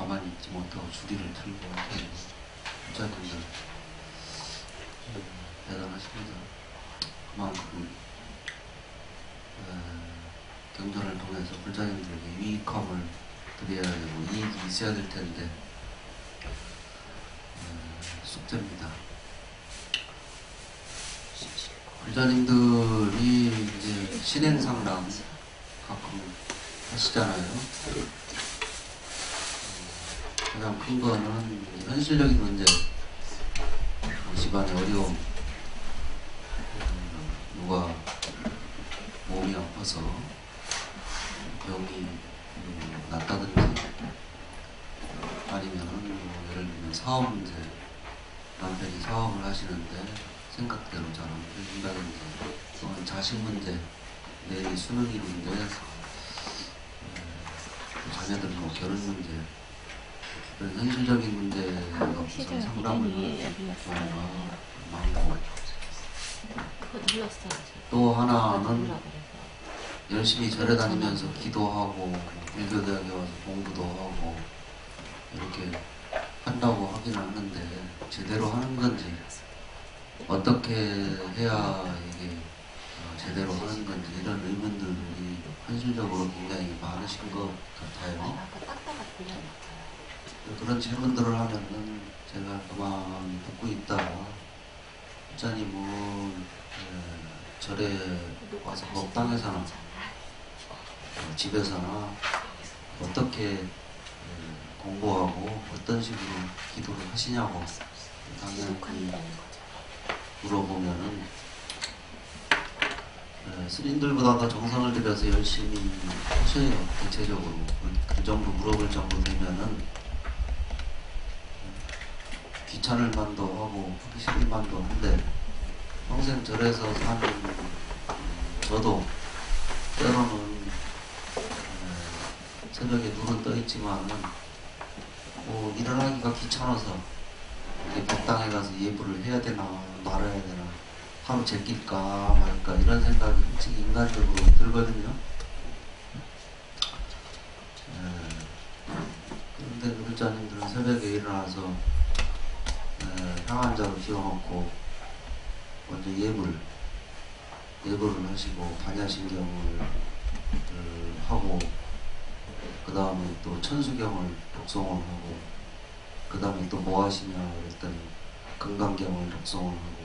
가만히 있지 못하고 주리를 틀고 하는 불자님들 대단하십니다. 그만큼 경전을 통해서 불자님들에게 유익함을 드려야 되고 이익이 있어야 될 텐데 숙제입니다. 불자님들이 이제 신행상담 가끔 하시잖아요. 가장 큰 거는 현실적인 문제, 집안의 어려움, 누가 몸이 아파서 병이 났다든지 아니면은 예를 들면 사업 문제, 남편이 사업을 하시는데 생각대로 잘 안 풀린다든지 또는 자식 문제, 내일 수능이 문제, 자녀들 뭐 결혼 문제, 그런 현실적인 문제가 없어서 상담을 많고, 또 하나는 열심히 절에 다니면서 기도하고 불교대학에 와서 공부도 하고 이렇게 한다고 하긴 하는데 제대로 하는 건지 어떻게 해야 이게 제대로 하는 건지 이런 의문들이 현실적으로 굉장히 많으신 것 같아요. 그런 질문들을 하면은 제가 그만 듣고 있다가 부처님은 절에 와서 법당에서나 집에서나 어떻게 공부하고 어떤 식으로 기도를 하시냐고 당연히 물어보면은 스님들보다 더 정성을 들여서 열심히 하셔요. 대체적으로 그 정도 물어볼 정도 되면은 귀찮을 만도 하고 하기 싫을 만도 한데 평생 절에서 사는 저도 때로는 새벽에 눈은 떠 있지만은 뭐 일어나기가 귀찮아서 법당에 가서 예불을 해야 되나 말아야 되나 하루 제낄까 말까 이런 생각이 솔직히 인간적으로 들거든요. 그런데 불자님들은 새벽에 일어나서 향한자로 씌워놓고 먼저 예불을 하시고 반야신경을 하고 그 다음에 또 천수경을 독송을 하고 그 다음에 또 뭐 하시냐 그랬더니 금강경을 독송을 하고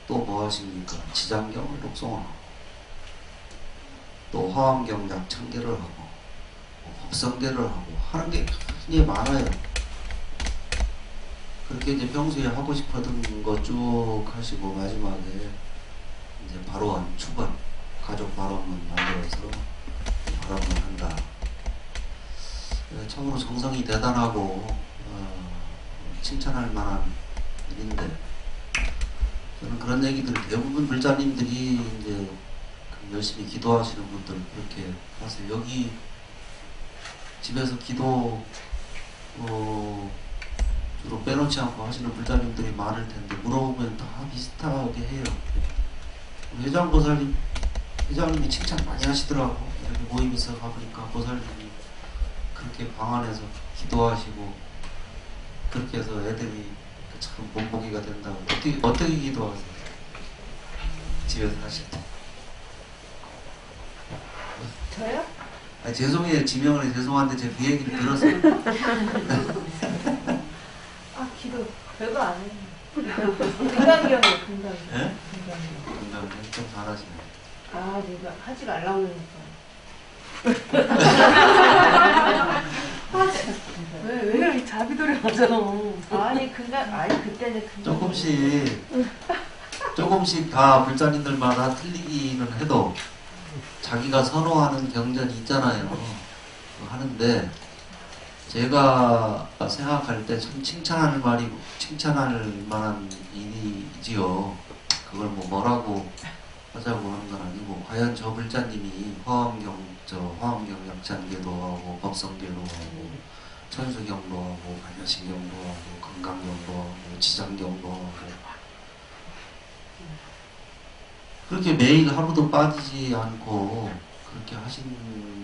또 뭐 하십니까? 지장경을 독송을 하고 또 화엄경 약창계를 하고 법성계를 하고 하는 게 굉장히 많아요. 그렇게 이제 평소에 하고 싶었던 거 쭉 하시고 마지막에 이제 발언, 추번, 가족 발언문 만들어서 발언문 한다. 참으로 정성이 대단하고 칭찬할 만한 일인데 저는 그런 얘기들 대부분 불자님들이 이제 열심히 기도하시는 분들 그렇게 하세요. 여기 집에서 기도 주로 빼놓지 않고 하시는 불자님들이 많을 텐데 물어보면 다 비슷하게 해요. 회장님이 칭찬 많이 하시더라고. 이렇게 모임 있어 가보니까 보살님이 그렇게 방 안에서 기도하시고 그렇게 해서 애들이 참 본보기가 된다고. 어떻게 기도하세요? 집에서 하실 때. 저요? 아, 죄송해요. 지명을 죄송한데 제가 그 얘기를 들었어요. 아, 기도 별거 안 해요. 금강경이에요, 금강경. 예? 금강경. 좀 잘하시네. 아, 내가 하지 말라고 그러니까. 왜 자비돌이 하잖아. 아니, 그때는 조금씩 다 불자님들마다 틀리기는 해도 자기가 선호하는 경전이 있잖아요. 하는데 제가 생각할 때 참 칭찬할 만한 일이지요. 그걸 뭐라고 하자고 하는 건 아니고 과연 저 불자님이 화엄경 약찬계도 하고 법성계도 하고 천수경도 하고 반야신경도 하고 금강경도 하고 지장경도 하고 그렇게 매일 하루도 빠지지 않고 그렇게 하시는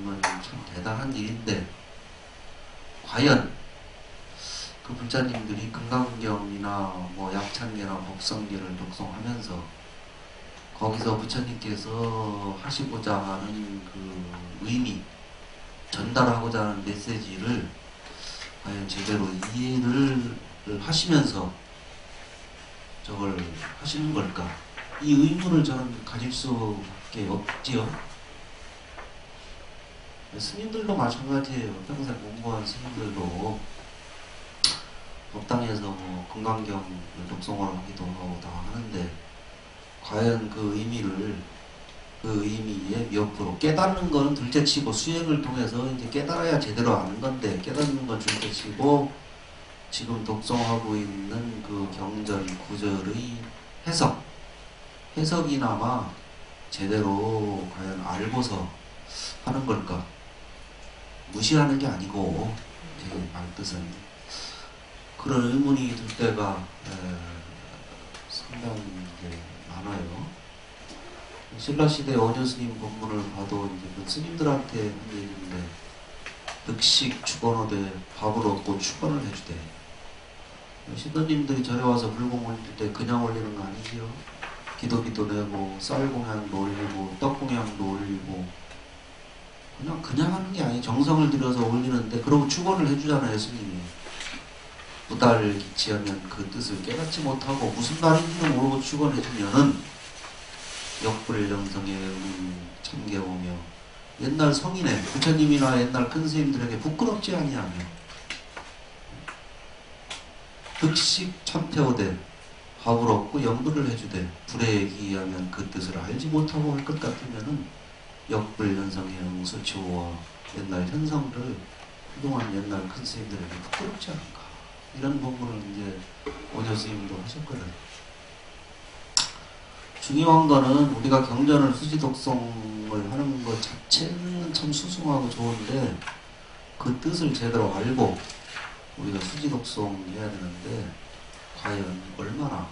건 참 대단한 일인데 과연 그 불자님들이 금강경이나 뭐 약찬계나 법성계를 독송하면서 거기서 부처님께서 하시고자 하는 그 의미, 전달하고자 하는 메시지를 과연 제대로 이해를 하시면서 저걸 하시는 걸까? 이 의문을 저는 가질 수밖에 없지요. 스님들도 마찬가지예요. 평생 공부한 스님들도 법당에서 뭐 금강경을 독송을 하기도 하고 다 하는데 과연 그 의미를 그 의미에 몇% 깨닫는 거는 둘째치고 수행을 통해서 이제 깨달아야 제대로 아는 건데 깨닫는 건 둘째치고 지금 독송하고 있는 그 경전 구절의 해석이나마 제대로 과연 알고서 하는 걸까? 무시하는 게 아니고 제 말뜻은 그런 의문이 들 때가 상당히 이제 많아요. 신라시대 원효스님 법문을 봐도 이제 그 스님들한테 한 얘기인데 득식 축원하되 밥을 얻고 축원을 해주되 신도님들이 절에 와서 불공 올릴 때 그냥 올리는 거 아니지요? 기도비도 내고 쌀공양도 올리고 떡공양도 올리고 그냥 하는 게 아니에요. 정성을 들여서 올리는데 그러고 축원을 해주잖아요 스님이. 무달을 기치하면 그 뜻을 깨닫지 못하고 무슨 말인지도 모르고 축원해주면은 역불영성에 참겨오며 옛날 성인의 부처님이나 옛날 큰 스님들에게 부끄럽지 아니하며 득식 참태오되 밥을 얻고 연불을 해주되 불에 기하면 그 뜻을 알지 못하고 할 것 같으면은 역불현성의 응수치호와 옛날 현성들 그동안 옛날 큰 스님들에게 부끄럽지 않은가 이런 부분을 이제 원효 스님도 하셨거든요. 중요한 거는 우리가 경전을 수지독송을 하는 것 자체는 참 수승하고 좋은데 그 뜻을 제대로 알고 우리가 수지독송 해야 되는데 과연 얼마나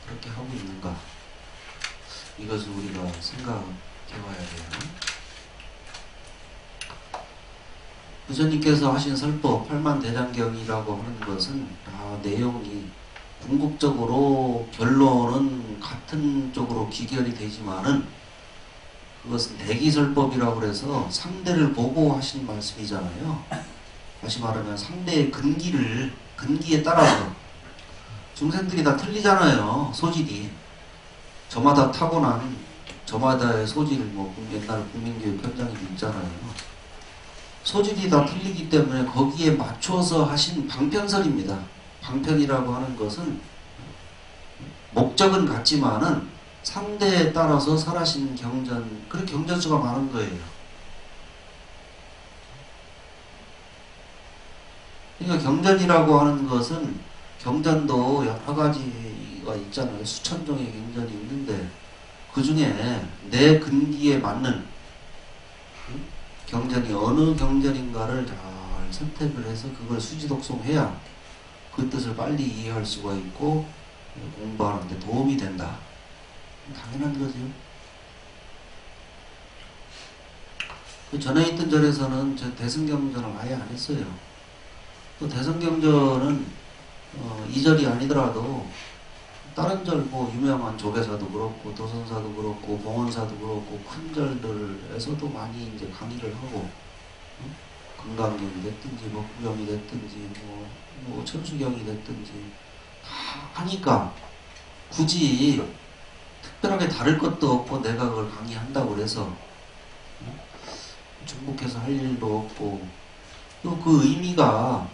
그렇게 하고 있는가 이것을 우리가 생각해 봐야 돼요. 부처님께서 하신 설법 팔만대장경이라고 하는 것은 내용이 궁극적으로 결론은 같은 쪽으로 기결이 되지만은 그것은 대기설법이라고 해서 상대를 보고 하신 말씀이잖아요. 다시 말하면 상대의 근기에 따라서 중생들이 다 틀리잖아요. 소질이 저마다 타고난 저마다의 소질 뭐 옛날 국민교육 현장에도 있잖아요. 소질이 다 틀리기 때문에 거기에 맞춰서 하신 방편설입니다. 방편이라고 하는 것은 목적은 같지만은 상대에 따라서 설하신 경전, 그런 경전수가 많은 거예요. 그러니까 경전이라고 하는 것은 경전도 여러 가지가 있잖아요. 수천 종의 경전이 있는데 그 중에 내 근기에 맞는 경전이 어느 경전인가를 잘 선택을 해서 그걸 수지독송해야 그 뜻을 빨리 이해할 수가 있고 공부하는 데 도움이 된다. 당연한 거죠. 그 전에 있던 절에서는 저 대승경전을 아예 안 했어요. 또 대승경전은 이 절이 아니더라도 다른 절 뭐 유명한 조계사도 그렇고 도선사도 그렇고 봉원사도 그렇고 큰 절들에서도 많이 이제 강의를 하고 금강경이 됐든지 법구경이 됐든지 뭐 천수경이 됐든지 다 하니까 굳이 특별하게 다를 것도 없고 내가 그걸 강의한다고 그래서 중복해서 할 일도 없고 또 그 의미가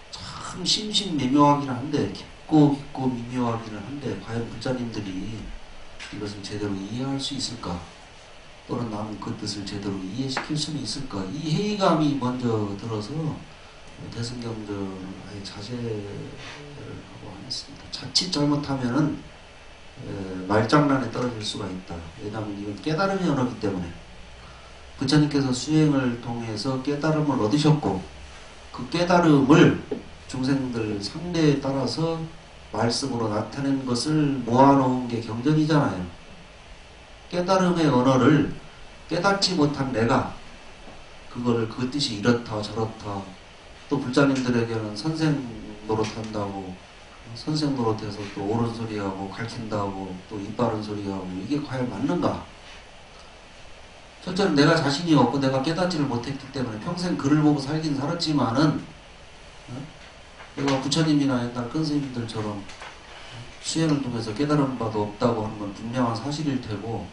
참 심심미묘하긴 한데 깊고 미묘하기는 한데 과연 불자님들이 이것을 제대로 이해할 수 있을까? 또는 나는 그 뜻을 제대로 이해시킬 수는 있을까? 이 회의감이 먼저 들어서 대승경전을 아예 자제를 하고 안 했습니다. 자칫 잘못하면은 말장난에 떨어질 수가 있다. 왜냐하면 이건 깨달음의 언어이기 때문에 부처님께서 수행을 통해서 깨달음을 얻으셨고 그 깨달음을 중생들 상대에 따라서 말씀으로 나타낸 것을 모아놓은 게 경전이잖아요. 깨달음의 언어를 깨닫지 못한 내가 그거를 그 뜻이 이렇다 저렇다 또 불자님들에게는 선생 노릇한다고, 선생 노릇해서 또 옳은 소리하고 가르친다고 또 입바른 소리하고, 이게 과연 맞는가? 첫째는 내가 자신이 없고 내가 깨닫지를 못했기 때문에 평생 글을 보고 살긴 살았지만은, 내가 부처님이나 옛날 큰 스님들처럼 수행을 통해서 깨달은 바도 없다고 하는 건 분명한 사실일 테고,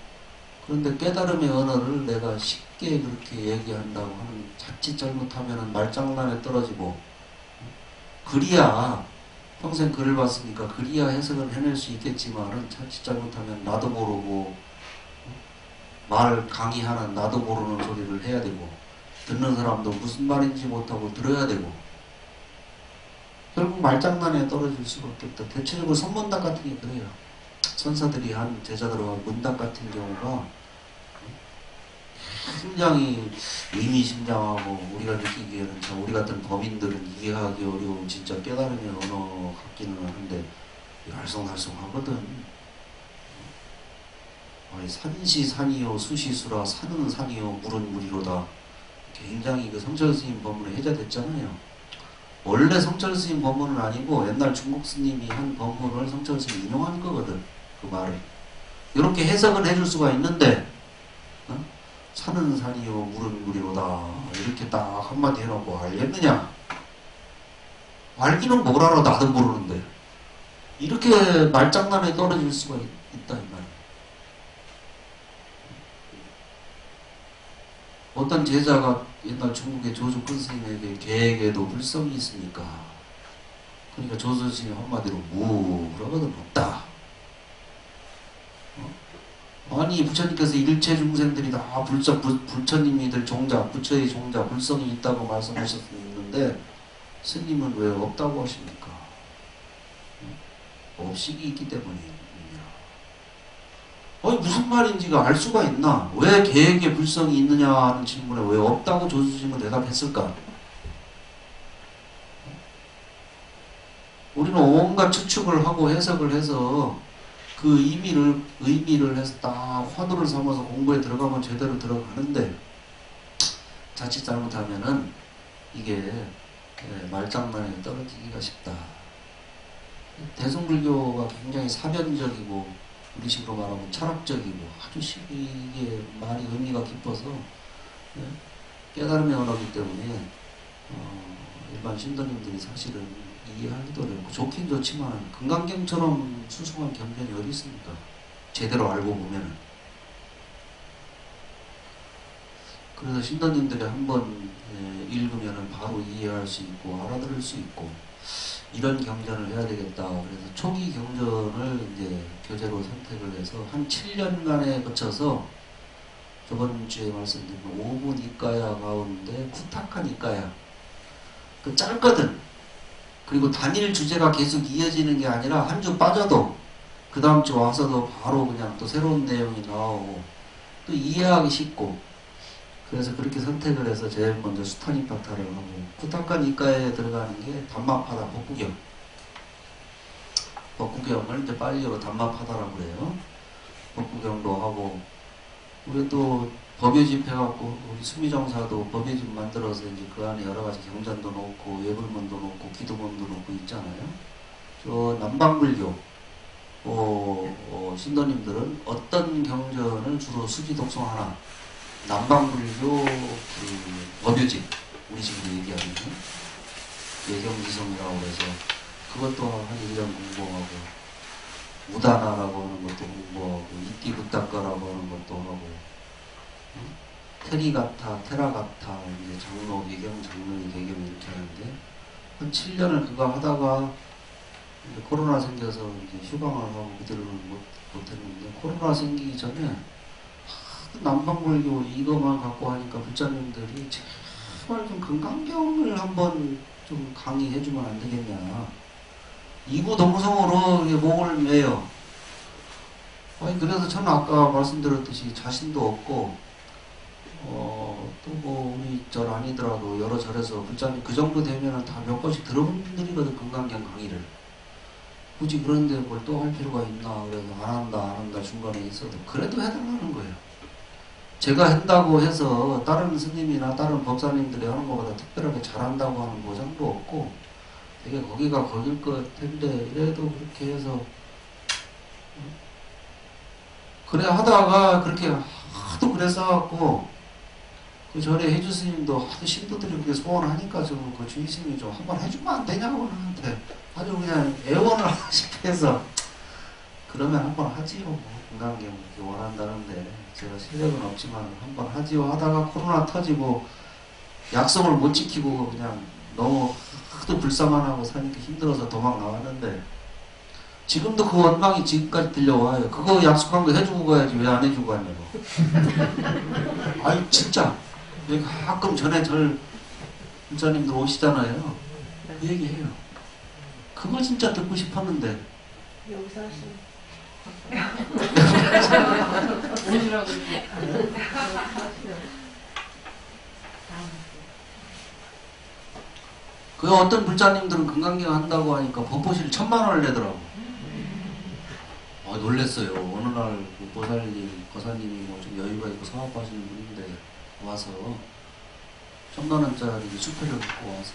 그런데 깨달음의 언어를 내가 쉽게 그렇게 얘기한다고 하는, 자칫 잘못하면 말장난에 떨어지고, 그리야 평생 글을 봤으니까 그리야 해석을 해낼 수 있겠지만은, 자칫 잘못하면 나도 모르고 말 강의하는 나도 모르는 소리를 해야 되고, 듣는 사람도 무슨 말인지 못하고 들어야 되고, 결국 말장난에 떨어질 수밖에 없다. 대체적으로 선문답 같은 게 그래요. 선사들이 한 제자들과 문답 같은 경우가 굉장히 의미심장하고, 우리가 느끼기에는 참 우리 같은 범인들은 이해하기 어려운 진짜 깨달음의 언어 같기는 한데 알쏭달쏭하거든. 산시 산이요 수시수라, 산은 산이요 물은 물이로다. 굉장히 그 성철 스님 법문에 해자됐잖아요. 원래 성철 스님 법문은 아니고 옛날 중국 스님이 한 법문을 성철 스님이 인용한 거거든. 그 말을 이렇게 해석은 해줄 수가 있는데, 산은 산이요 물은 물이로다 이렇게 딱 한마디 해놓고 알겠느냐? 알기는 뭘 알아, 나도 모르는데. 이렇게 말장난에 떨어질 수가 있다 이 말이야. 어떤 제자가 옛날 중국의 조주 큰 스님에게 개에게도 불성이 있습니까? 그러니까 조주 스님 한마디로 무라거든, 없다. 아니 부처님께서 일체 중생들이 다 부처님이들 종자, 부처의 종자, 불성이 있다고 말씀하셨는데 스님은 왜 없다고 하십니까? 업식이 있기 때문입니다. 무슨 말인지가 알 수가 있나? 왜 개에게 불성이 있느냐 하는 질문에 왜 없다고 조수님은 대답했을까? 우리는 온갖 추측을 하고 해석을 해서 그 의미를 해서 딱 화두를 삼아서 공부에 들어가면 제대로 들어가는데, 자칫 잘못하면은 이게 말장난에 떨어지기가 쉽다. 대승불교가 굉장히 사변적이고 우리식으로 말하면 철학적이고 아주 이게 말이 의미가 깊어서 깨달음의 언어이기 때문에 일반 신도님들이 사실은 이해하기도 어렵고, 좋긴 좋지만 금강경처럼 수승한 경전이 어디 있습니까? 제대로 알고 보면은. 그래서 신도님들이 한번 읽으면은 바로 이해할 수 있고 알아들을 수 있고, 이런 경전을 해야 되겠다. 그래서 초기 경전을 이제 교재로 선택을 해서 한 7년간에 거쳐서, 저번 주에 말씀드린 5분 이까야 가운데 쿠타칸 이까야, 그 짧거든. 그리고 단일 주제가 계속 이어지는 게 아니라 한 주 빠져도 그 다음 주 와서도 바로 그냥 또 새로운 내용이 나오고 또 이해하기 쉽고, 그래서 그렇게 선택을 해서 제일 먼저 수타니파타를 하고, 쿠타칸 이과에 들어가는 게 담마파다 법구경. 법구경을 이제 빨리로 담마파다라고 그래요. 법구경도 하고, 우리 또 법요집 해갖고, 우리 수미정사도 법요집 만들어서 이제 그 안에 여러 가지 경전도 놓고, 예불문도 놓고, 기도문도 놓고 있잖아요. 저 남방불교, 신도님들은 어떤 경전을 주로 수지 독송하나? 남방불교 그 법요집, 우리 지금 얘기하는 예경지성이라고 해서 그것도 한 1년 공부하고, 무다나라고 하는 것도 공부하고, 이띠부타카라고 하는 것도 하고, 테리가타, 테라가타, 이제 장로, 예경 장로의 개경 이렇게 하는데, 한 7년을 그거 하다가 이제 코로나 생겨서 이제 휴강을 하고 그대로는 못했는데, 코로나 생기기 전에 남방불교 이거만 갖고 하니까 불자님들이 제발 좀 금강경을 한번 좀 강의해주면 안 되겠냐. 이구동성으로 목을 매요. 그래서 저는 아까 말씀드렸듯이 자신도 없고, 또 뭐 우리 절 아니더라도 여러 절에서 불자님 그 정도 되면은 다 몇 번씩 들어본 분들이거든, 금강경 강의를. 굳이 그런데 뭘 또 할 필요가 있나. 그래서 안 한다 중간에 있어도 그래도 해달라는 거예요. 제가 한다고 해서 다른 스님이나 다른 법사님들이 하는 것보다 특별하게 잘한다고 하는 보장도 없고 되게 거기가 거길 것 텐데 이래도 그렇게 해서 그래 하다가 그렇게 하도 그랬어갖고 그 전에 해주 스님도 하도 신도들이 그렇게 소원하니까 좀 그 주의스님이 좀 한번 해주면 안 되냐고 나한테 아주 그냥 애원을 하시게 해서 그러면 한번 하지요. 뭐 건강경 이렇게 원한다는데 제가 실력은 없지만 한번 하지요 하다가 코로나 터지고 약속을 못 지키고 그냥 너무 하도 불쌍만 하고 사니까 힘들어서 도망 나왔는데 지금도 그 원망이 지금까지 들려와요. 그거 약속한 거 해주고 가야지 왜 안 해주고 가냐고. 아니 진짜 가끔 전에 절 불자님들 오시잖아요. 그 얘기해요. 그거 진짜 듣고 싶었는데 여기서 하시는. 오시라고 그 어떤 불자님들은 금강경 한다고 하니까 법보실 1000만원을 내더라고. 놀랬어요. 어느 날 그 보살님, 거사님이 뭐 좀 여유가 있고 사업하시는 분인데 와서 1000만원짜리 수표를 갖고 와서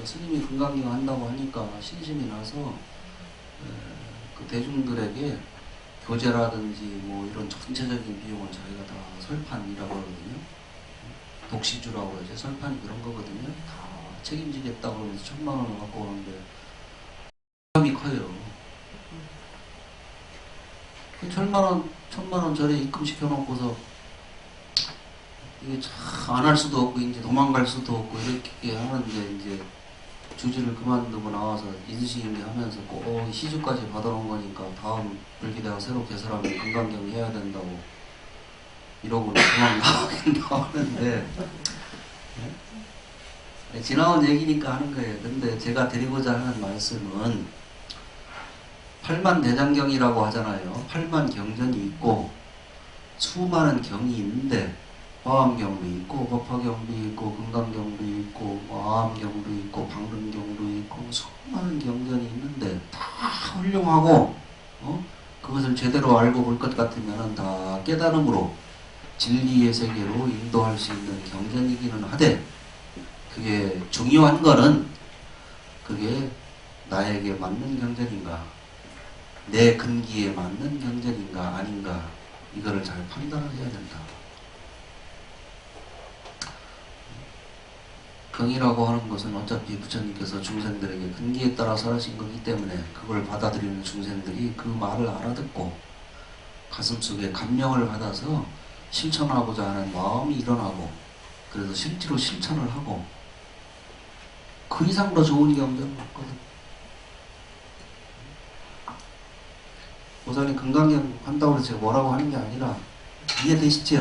스님이 금강경 한다고 하니까 신심이 나서 그 대중들에게 교제라든지 뭐 이런 전체적인 비용은 저희가 다 설판이라고 하거든요. 독시주라고 하죠. 설판이 그런 거거든요. 다 책임지겠다고 해서 1000만원을 갖고 오는데 부담이 커요. 그 1000만원 절에 입금시켜놓고서 이게 참 안 할 수도 없고 이제 도망갈 수도 없고 이렇게 하는데 이제 주지를 그만두고 나와서 인수인계 하면서 꼭 시주까지 받아놓은 거니까 다음 불기대가 새로 개설하면 금강경 해야 된다고 이러고 도망가긴 나오는데 네? 지나온 얘기니까 하는 거예요. 근데 제가 드리고자 하는 말씀은 8만 대장경이라고 하잖아요. 8만 경전이 있고 수많은 경이 있는데 화엄경도 있고 법화경도 있고 금강경도 있고 아함경도 있고 방금경도 있고 수많은 경전이 있는데 다 훌륭하고 그것을 제대로 알고 볼 것 같으면 다 깨달음으로 진리의 세계로 인도할 수 있는 경전이기는 하되 그게 중요한 거는 그게 나에게 맞는 경전인가 내 근기에 맞는 경전인가 아닌가 이거를 잘 판단을 해야 된다. 경이라고 하는 것은 어차피 부처님께서 중생들에게 근기에 따라 설하신 거기 때문에 그걸 받아들이는 중생들이 그 말을 알아듣고 가슴속에 감명을 받아서 실천하고자 하는 마음이 일어나고 그래서 실제로 실천을 하고 그 이상 더 좋은 경전은 없거든. 보살님 금강경 한다고 해서 제가 뭐라고 하는 게 아니라 이해되시죠?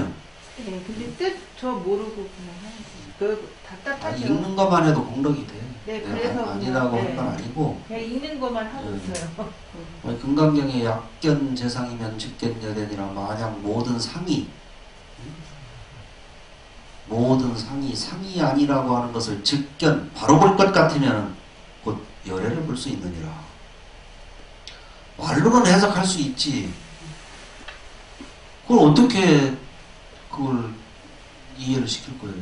네, 근데 뜻 저 모르고 그냥 하는 그 답답하죠. 읽는 것만 해도 공덕이 돼. 네, 그래서 아니라고 그냥, 한 건 아니고 그냥 읽는 것만 하고 있어요. 금강경에 약견 재상이면 직견여den이라 마냥 모든 상이 상이 아니라고 하는 것을 직견 바로 볼 것 같으면 곧 열애를 볼 수 있느니라. 말로는 해석할 수 있지. 그걸 어떻게 그걸 이해를 시킬 거예요.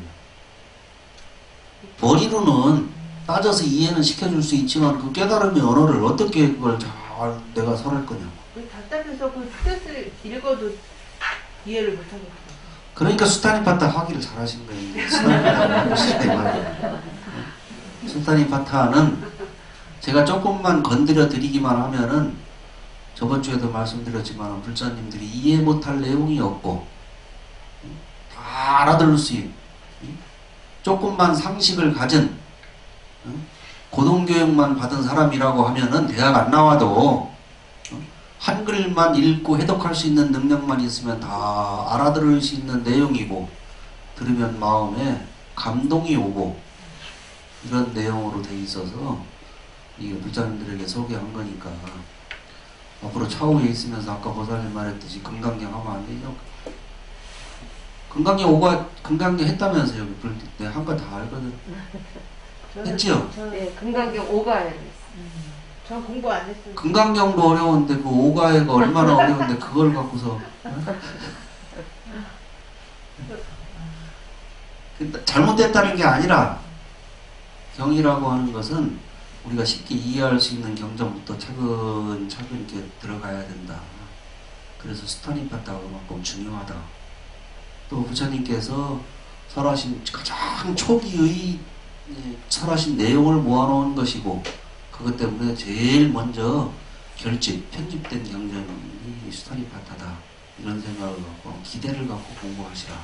머리로는 따져서 이해는 시켜줄 수 있지만 그 깨달음의 언어를 어떻게 그걸 잘 내가 설할 거냐고. 답답해서 그 뜻을 읽어도 이해를 못하겠어요. 그러니까 수타니파타 하기를 잘하신 거예요. 수타니파타는 제가 조금만 건드려 드리기만 하면은 저번 주에도 말씀드렸지만 불자님들이 이해 못할 내용이 없고 다 알아들을 수 있는 조금만 상식을 가진 고등교육만 받은 사람이라고 하면은 대학 안 나와도 한글만 읽고 해독할 수 있는 능력만 있으면 다 알아들을 수 있는 내용이고 들으면 마음에 감동이 오고 이런 내용으로 돼 있어서 이게 불자님들에게 소개한 거니까 앞으로 차후에 있으면서 아까 보살님 말했듯이 금강경 하면 안 되죠? 금강경 했다면서요? 네, 한 거 다 알거든. 했지요? 네, 금강경 5가에 전 공부 안 했어요. 금강경도 어려운데 그 5가해가 얼마나 어려운데 그걸 갖고서 잘못됐다는 게 아니라 경이라고 하는 것은 우리가 쉽게 이해할 수 있는 경전부터 차근차근 이렇게 들어가야 된다. 그래서 스타니파타가 그만큼 중요하다. 또 부처님께서 설하신 가장 초기의 설하신 내용을 모아놓은 것이고, 그것 때문에 제일 먼저 편집된 경전이 스타니파타다. 이런 생각을 갖고 기대를 갖고 공부하시라.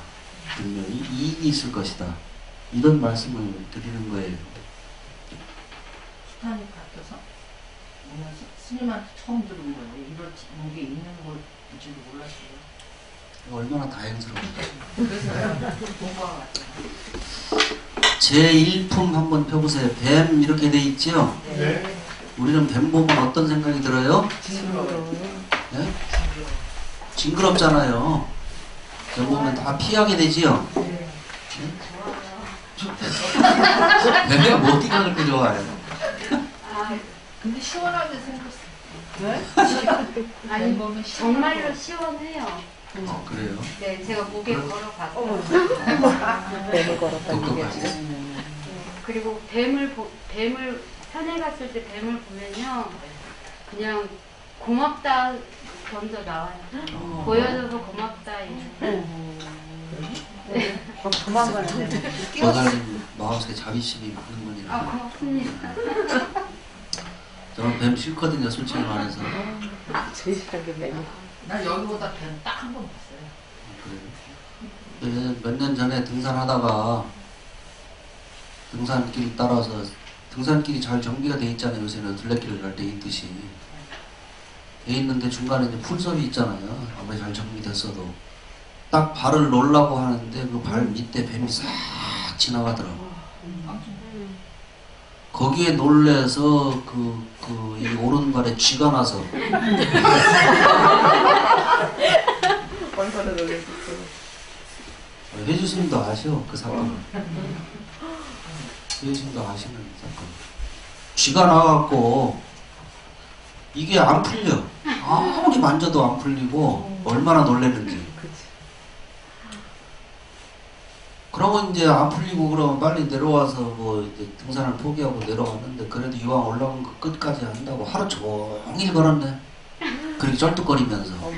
분명히 이익이 있을 것이다. 이런 말씀을 드리는 거예요. 스타니 같아서 오늘 스님한테 처음 들은 거예요. 이런 게 있는 걸지도 몰랐어요. 얼마나 다행스러운데. 그래서 공부하고 왔어요. 제1품 한번 펴보세요. 뱀 이렇게 돼 있죠? 네. 우리는 뱀 보면 어떤 생각이 들어요? 네? 징그럽잖아요. 뱀 보면 다 피하게 되지요? 네. 뱀이 어디가 그렇게 좋아해요? 근데 시원하게 생겼어. 네? 아니 보면 정말로 시원해요. 그래요? 네, 제가 목에 걸어봤어요. 뱀을 걸었다는 똑똑하지. 그리고 뱀을 산에 갔을 때 뱀을 보면요, 그냥 고맙다 먼저 나와요. 보여줘서 고맙다. 이렇게. 도망가네. 여자는 마음속에 자비심이 많은 분이라. 아, 고맙습니다. 저는 뱀 싫거든요, 솔직히 말해서. 제일 싫은 게 뱀이. 나 여기보다 뱀 딱 한 번 봤어요. 그래요? 몇 년 전에 등산하다가 등산길 따라서 등산길이 잘 정비가 돼 있잖아요. 요새는 둘레길 갈 때 있듯이 돼 있는데 중간에 이제 풀섭이 있잖아요. 아무리 잘 정비됐어도 딱 발을 놓으려고 하는데 그 발 밑에 뱀이 싹 지나가더라고. 거기에 놀래서 이 오른발에 쥐가 나서 얼마나 놀랬었어. 회주스님도 아셔 그 사건을. 회주스님도 아시는 사건. 쥐가 나갖고 이게 안 풀려. 아무리 만져도 안 풀리고 얼마나 놀랬는지. 그러고 이제 안 풀리고 그러면 빨리 내려와서 뭐 이제 등산을 포기하고 내려왔는데, 그래도 이왕 올라온 거 끝까지 한다고 하루 종일 걸었네. 그렇게 쩔뚝거리면서.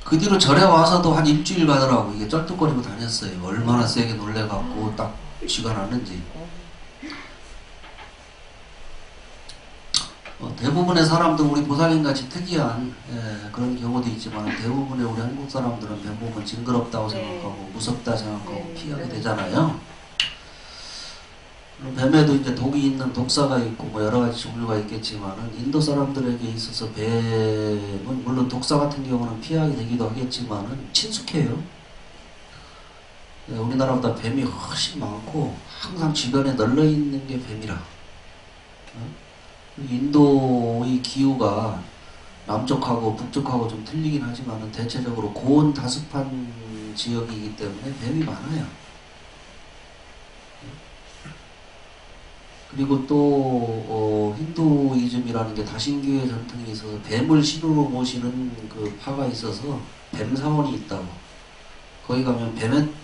그 뒤로 절에 와서도 한 일주일 가더라고. 이게 쩔뚝거리고 다녔어요. 얼마나 세게 놀래갖고 딱 쥐가 났는지. 대부분의 사람들, 우리 보살님같이 특이한 그런 경우도 있지만, 대부분의 우리 한국 사람들은 뱀 보면 징그럽다고 생각하고 무섭다 생각하고 피하게 되잖아요. 뱀에도 이제 독이 있는 독사가 있고 뭐 여러 가지 종류가 있겠지만은, 인도 사람들에게 있어서 뱀은 물론 독사 같은 경우는 피하게 되기도 하겠지만은 친숙해요. 우리나라보다 뱀이 훨씬 많고 항상 주변에 널려 있는 게 뱀이라. 인도의 기후가 남쪽하고 북쪽하고 좀 틀리긴 하지만은 대체적으로 고온 다습한 지역이기 때문에 뱀이 많아요. 그리고 또 힌두이즘이라는 게 다신교의 전통에 있어서 뱀을 신으로 모시는 그 파가 있어서 뱀 사원이 있다고. 거기 가면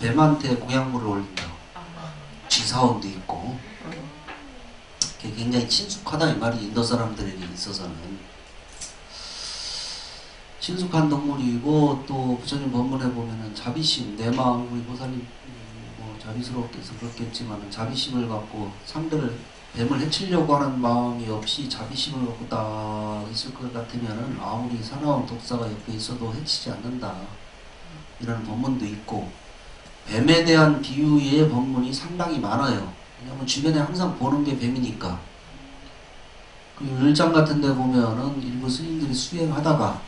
뱀한테 공양물을 올린다고. 쥐사원도 있고. 굉장히 친숙하다 이 말이 인도 사람들에게 있어서는. 친숙한 동물이고, 또 부처님 법문에 보면은 자비심, 내 마음, 우리 보살님 뭐 자비스럽게 해서 그렇겠지만은 자비심을 갖고 상대를, 뱀을 해치려고 하는 마음이 없이 자비심을 갖고 딱 있을 것 같으면은 아무리 사나운 독사가 옆에 있어도 해치지 않는다, 이런 법문도 있고, 뱀에 대한 비유의 법문이 상당히 많아요. 왜냐면 주변에 항상 보는 게 뱀이니까. 그리고 일장 같은 데 보면은 일부 스님들이 수행하다가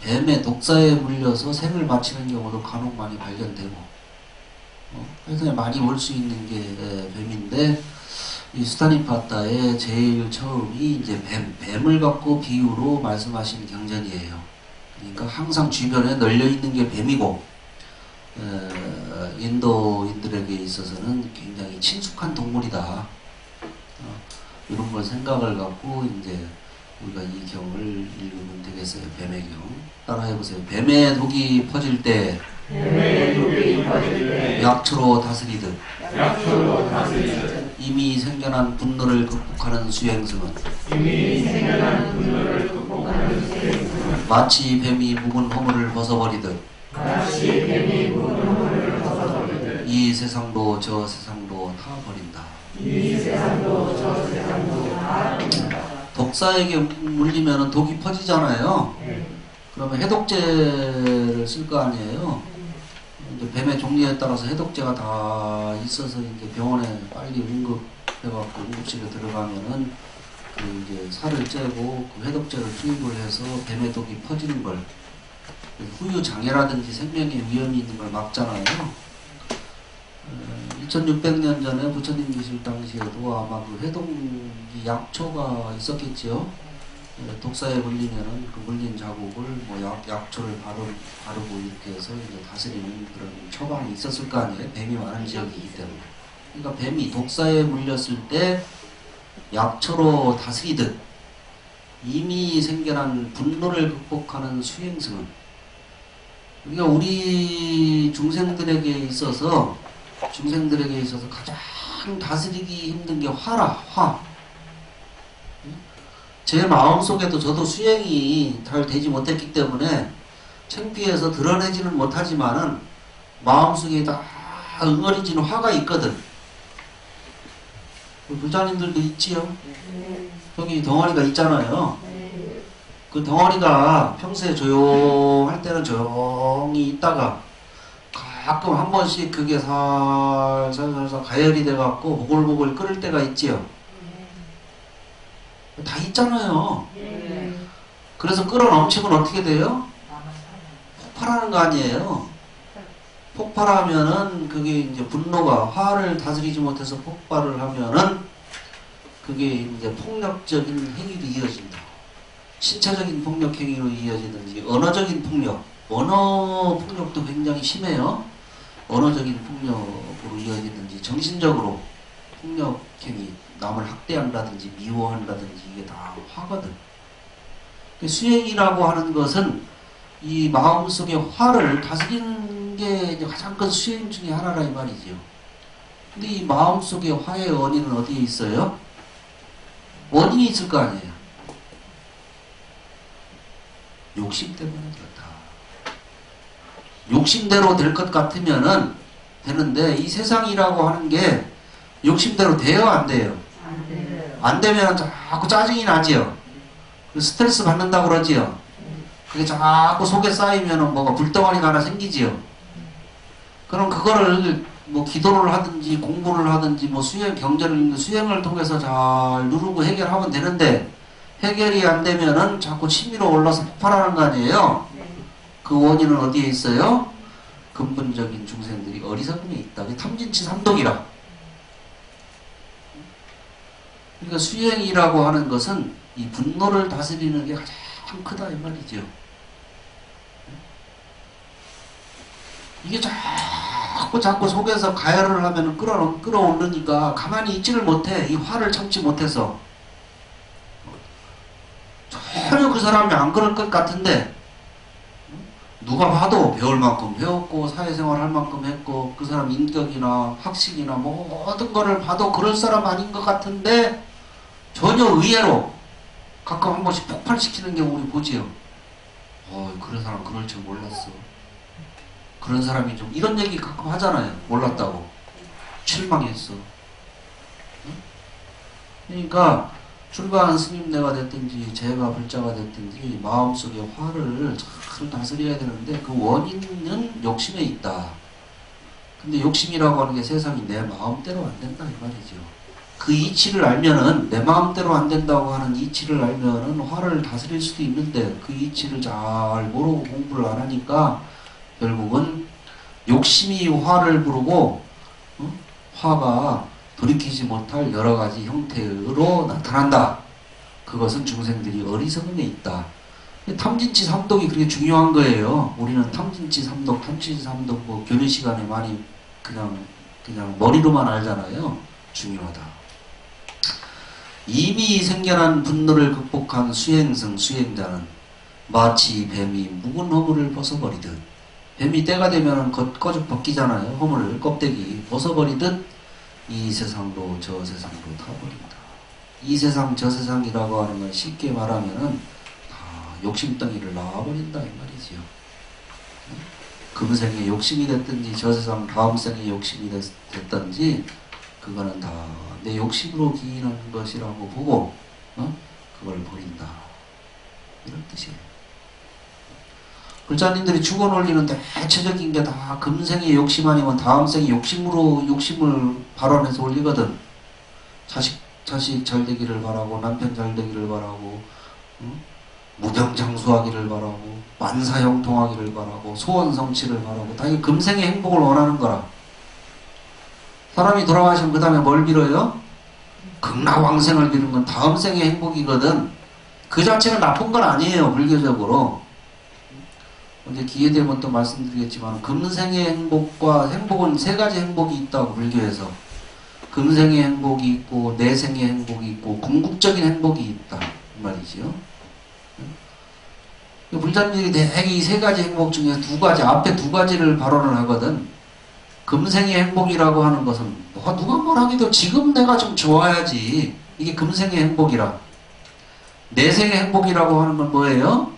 뱀의 독사에 물려서 생을 마치는 경우도 간혹 많이 발견되고, 하여튼 많이 올 수 있는 게 뱀인데, 이 수타니파타의 제일 처음이 이제 뱀을 갖고 비유로 말씀하신 경전이에요. 그러니까 항상 주변에 널려 있는 게 뱀이고, 인도인들에게 있어서는 굉장히 친숙한 동물이다. 이런 걸 생각을 갖고 이제 우리가 이 경을 읽으면 되겠어요. 뱀의 경. 따라해보세요. 뱀의 독이 퍼질 때 약초로 다스리듯 이미 생겨난 분노를 극복하는 수행승은 마치 뱀이 묵은 허물을 벗어버리듯 이 세상도 저 세상도 다 버린다. 독사에게 물리면 독이 퍼지잖아요. 그러면 해독제를 쓸 거 아니에요. 이제 뱀의 종류에 따라서 해독제가 다 있어서 이제 병원에 빨리 응급해갖고 응급실에 들어가면은 그 이제 살을 째고 그 해독제를 투입을 해서 뱀의 독이 퍼지는 걸, 후유 장애라든지 생명에 위험이 있는 걸 막잖아요. 2600년 전에 부처님 계실 당시에도 아마 그 해독이 약초가 있었겠지요. 독사에 물리면은 그 물린 자국을 뭐 약초를 바르고 이렇게 해서 이제 다스리는 그런 처방이 있었을 거 아니에요. 뱀이 많은 지역이기 때문에. 그러니까 뱀이 독사에 물렸을 때 약초로 다스리듯 이미 생겨난 분노를 극복하는 수행승은, 그러니까 우리 중생들에게 있어서 가장 다스리기 힘든 게 화라, 화. 제 마음속에도 저도 수행이 잘 되지 못했기 때문에 창피해서 드러내지는 못하지만은 마음속에 다 응어리지는 화가 있거든. 불자님들도 있지요? 여기 덩어리가 있잖아요. 그 덩어리가 평소에 조용할 때는 조용히 있다가 가끔 한 번씩 그게 살살 가열이 돼갖고 보글보글 끓을 때가 있지요. 다 있잖아요. 그래서 끓어 넘치면 어떻게 돼요? 폭발하는 거 아니에요. 폭발하면은 그게 이제 분노가, 화를 다스리지 못해서 폭발을 하면은 그게 이제 폭력적인 행위로 이어진다. 신체적인 폭력 행위로 이어지든지 언어적인 폭력, 언어 폭력도 굉장히 심해요. 언어적인 폭력으로 이어지든지 정신적으로 폭력 행위, 남을 학대한다든지 미워한다든지 이게 다 화거든. 수행이라고 하는 것은 이 마음속의 화를 다스리는 게 이제 가장 큰 수행 중에 하나라 이 말이지요. 근데 이 마음속의 화의 원인은 어디에 있어요? 원인이 있을 거 아니에요. 욕심 때문에 그렇다. 욕심대로 될 것 같으면은 되는데, 이 세상이라고 하는 게 욕심대로 돼요, 안 돼요? 안 되면 자꾸 짜증이 나지요. 스트레스 받는다고 그러지요. 그게 자꾸 속에 쌓이면은 뭐가 불덩어리가 하나 생기지요. 그럼 그거를 뭐 기도를 하든지 공부를 하든지 뭐 수행을 통해서 잘 누르고 해결하면 되는데, 해결이 안 되면은 자꾸 치밀어 올라서 폭발하는 거 아니에요. 그 원인은 어디에 있어요? 근본적인 중생들이 어리석음에 있다. 그게 탐진치 삼독이라. 그러니까 수행이라고 하는 것은 이 분노를 다스리는 게 가장 크다 이 말이죠. 이게 자꾸 속에서 가열을 하면 끌어오르니까 가만히 있지를 못해. 이 화를 참지 못해서. 전혀 그 사람이 안 그럴 것 같은데 누가 봐도 배울 만큼 배웠고 사회생활 할 만큼 했고 그 사람 인격이나 학식이나 모든 거를 봐도 그럴 사람 아닌 것 같은데 전혀 의외로 가끔 한 번씩 폭발시키는 경우 우리 보지요. 그런 사람 그럴 줄 몰랐어. 그런 사람이 좀 이런 얘기 가끔 하잖아요. 몰랐다고. 실망했어. 그러니까 출가한 스님네가 됐든지 제가 불자가 됐든지 마음속에 화를 잘 다스려야 되는데 그 원인은 욕심에 있다. 근데 욕심이라고 하는 게 세상이 내 마음대로 안 된다 이 말이죠. 그 이치를 알면은 내 마음대로 안 된다고 하는 이치를 알면은 화를 다스릴 수도 있는데 그 이치를 잘 모르고 공부를 안 하니까 결국은 욕심이 화를 부르고 화가 돌이키지 못할 여러 가지 형태로 나타난다. 그것은 중생들이 어리석음에 있다. 탐진치 삼독이 그렇게 중요한 거예요. 우리는 탐진치 삼독 뭐 교리 시간에 많이 그냥 머리로만 알잖아요. 중요하다. 이미 생겨난 분노를 극복한 수행승 수행자는 마치 뱀이 묵은 허물을 벗어버리듯, 뱀이 때가 되면 꺼죽 벗기잖아요. 허물을 껍데기 벗어버리듯 이 세상도 저 세상도 다 버린다. 이 세상 저 세상이라고 하는 건 쉽게 말하면은 다 욕심덩이를 낳아버린다 이 말이지요. 금생에 욕심이 됐든지 저 세상 다음 생에 욕심이 됐든지 그거는 다 내 욕심으로 기인하는 것이라고 보고 그걸 버린다 이런 뜻이에요. 불자님들이 죽어 논리는 대체적인 게 다 금생의 욕심 아니면 다음 생의 욕심을 발언해서 올리거든. 자식 잘 되기를 바라고, 남편 잘 되기를 바라고, 무병장수하기를 바라고, 만사형통하기를 바라고, 소원 성취를 바라고, 다 이 금생의 행복을 원하는 거라. 사람이 돌아가시면 그 다음에 뭘 빌어요? 극락왕생을 비는 건 다음 생의 행복이거든. 그 자체가 나쁜 건 아니에요, 불교적으로. 언제 기회 되면 또 말씀드리겠지만, 금생의 행복과 행복은 세 가지 행복이 있다고, 불교에서. 금생의 행복이 있고, 내생의 행복이 있고, 궁극적인 행복이 있다. 이 말이지요. 불자님들이 대개 이 세 가지 행복 중에 두 가지, 앞에 두 가지를 발언을 하거든. 금생의 행복이라고 하는 것은 누가 뭘 하기도 지금 내가 좀 좋아야지. 이게 금생의 행복이라. 내생의 행복이라고 하는 건 뭐예요?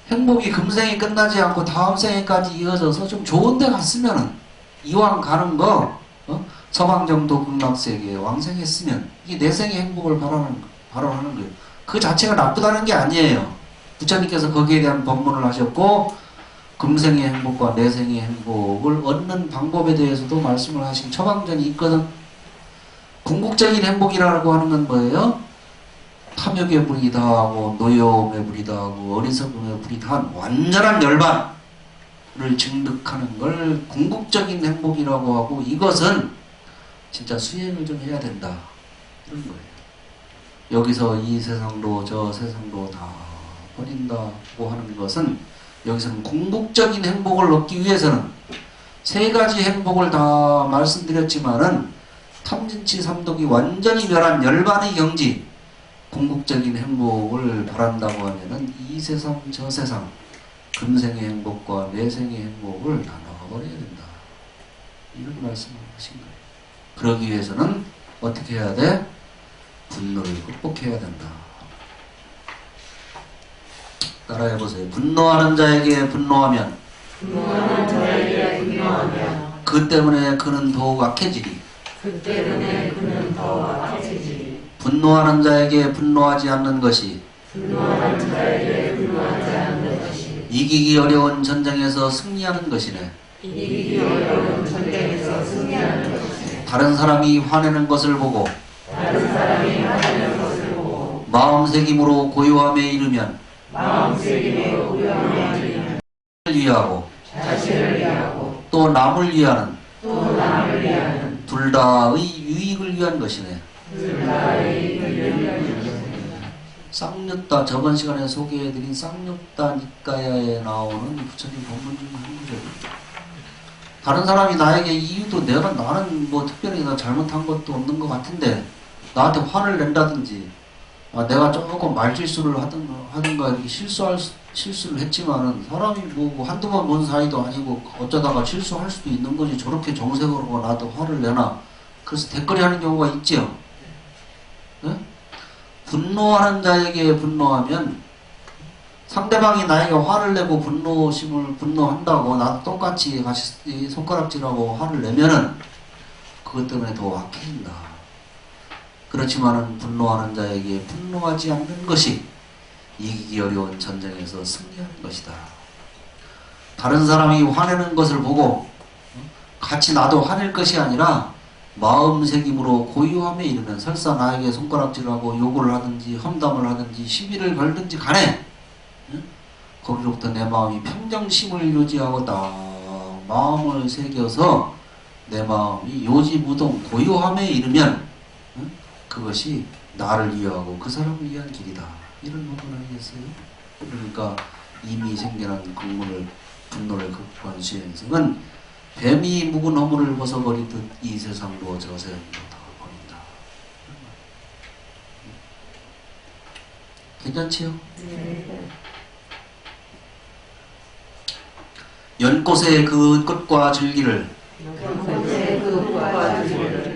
행복이 금생이 끝나지 않고 다음 생에까지 이어져서 좀 좋은 데 갔으면은 이왕 가는 거 서방정도 극락세계에 왕생했으면 이게 내생의 행복을 발언하는 거예요. 그 자체가 나쁘다는 게 아니에요. 부처님께서 거기에 대한 법문을 하셨고 금생의 행복과 내생의 행복을 얻는 방법에 대해서도 말씀을 하신 처방전이 있거든. 궁극적인 행복이라고 하는 건 뭐예요? 탐욕의 불이 다하고 노여움의 불이 다하고 어리석음의 불이 다한 완전한 열반을 증득하는 걸 궁극적인 행복이라고 하고, 이것은 진짜 수행을 좀 해야 된다 이런 거예요. 여기서 이 세상도 저 세상도 다 버린다고 하는 것은, 여기서는 궁극적인 행복을 얻기 위해서는 세 가지 행복을 다 말씀드렸지만은 탐진치 삼독이 완전히 멸한 열반의 경지, 궁극적인 행복을 바란다고 하면은 이 세상 저 세상 금생의 행복과 내생의 행복을 다 나가버려야 된다 이런 말씀을 하신 거예요. 그러기 위해서는 어떻게 해야 돼? 분노를 극복해야 된다. 따라해보세요. 분노하는 자에게 분노하면 그 때문에 그는 더욱 악해지리. 분노하는 자에게 분노하지 않는 것이 이기기 어려운 전쟁에서 승리하는 것이네. 다른 사람이 화내는 것을 보고 마음새김으로 고요함에 이르면 자신을 위하고 또 남을 위하는 둘 다의 유익을 위한 것이네. 쌍욕다, 저번 시간에 소개해드린 쌍욕다 니까야에 나오는 부처님 법문 중에 한 구절입니다. 다른 사람이 나에게 이유도 나는 뭐 특별히 나 잘못한 것도 없는 것 같은데 나한테 화를 낸다든지 내가 조금 말실수를 하든가 이렇게 실수를 했지만은 사람이 뭐 한두 번 본 사이도 아니고 어쩌다가 실수할 수도 있는 거지, 저렇게 정색으로 나한테 화를 내나. 그래서 댓글이 하는 경우가 있지요. 네? 분노하는 자에게 분노하면 상대방이 나에게 화를 내고 분노한다고 나도 똑같이 같이 손가락질하고 화를 내면은 그것 때문에 더 악해진다. 그렇지만은 분노하는 자에게 분노하지 않는 것이 이기기 어려운 전쟁에서 승리하는 것이다. 다른 사람이 화내는 것을 보고 같이 나도 화낼 것이 아니라 마음새김으로 고요함에 이르면, 설사 나에게 손가락질하고 욕을 하든지 험담을 하든지 시비를 걸든지 간에 거기로부터 내 마음이 평정심을 유지하고 딱 마음을 새겨서 내 마음이 요지무동 고요함에 이르면 그것이 나를 위하고 그 사람을 위한 길이다. 이런 부분 아니겠어요? 그러니까 이미 생겨난 분노를 극복한 수행승은 뱀이 묵은 허물을 벗어버리듯 이 세상도 저 세상도 다 버린다. 괜찮지요? 네. 연꽃의 그 끝과 줄기를 연꽃의 그 꽃과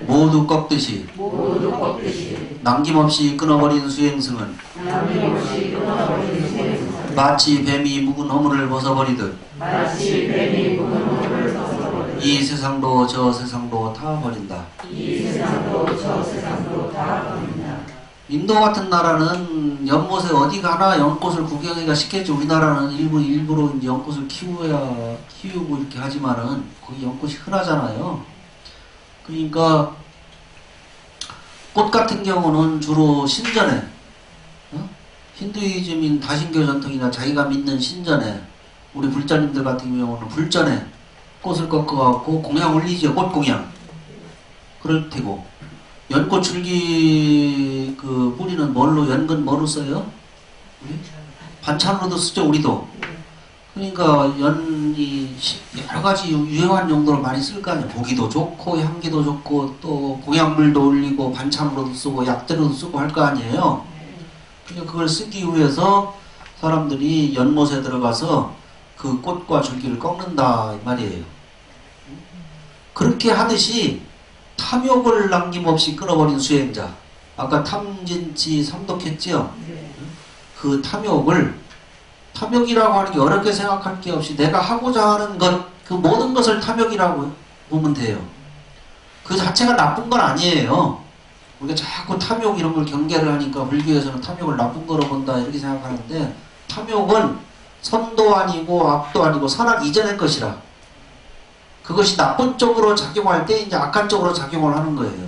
모두 꺾듯이 모두 꺾듯이 남김없이 끊어버린 수행승은 남김없이 끊어버린 수행승은 마치 뱀이 묵은 허물을 벗어버리듯 마치 뱀이 묵은 허물을 벗어버리듯 이 세상도 저 세상도 다 버린다. 이 세상도 저 세상도 다 버린다. 인도 같은 나라는 연못에 어디 가나 연꽃을 구경하기가 쉽겠지. 우리나라는 일부러 이제 연꽃을 키우고 이렇게 하지만은 거기 연꽃이 흔하잖아요. 그러니까 꽃 같은 경우는 주로 신전에 힌두이즘인 다신교 전통이나 자기가 믿는 신전에 우리 불자님들 같은 경우는 불전에 꽃을 꺾어갖고 공양 올리죠. 꽃 공양. 그럴 테고 연꽃 줄기 그 뿌리는 뭘로 연근 뭐로 써요? 반찬으로도 쓰죠. 우리도. 그러니까 연이 여러 가지 유용한 용도로 많이 쓸 거 아니에요. 보기도 좋고 향기도 좋고 또 공양물도 올리고 반찬으로도 쓰고 약재로도 쓰고 할 거 아니에요. 그러니까 그걸 쓰기 위해서 사람들이 연못에 들어가서 그 꽃과 줄기를 꺾는다 이 말이에요. 그렇게 하듯이 탐욕을 남김없이 끊어버린 수행자. 아까 탐진치 삼독했지요? 그 탐욕이라고 하는 게 어렵게 생각할 게 없이 내가 하고자 하는 것, 그 모든 것을 탐욕이라고 보면 돼요. 그 자체가 나쁜 건 아니에요. 우리가 자꾸 탐욕 이런 걸 경계를 하니까 불교에서는 탐욕을 나쁜 거로 본다 이렇게 생각하는데 탐욕은 선도 아니고 악도 아니고 선악 이전의 것이라. 그것이 나쁜 쪽으로 작용할 때 이제 악한 쪽으로 작용을 하는 거예요.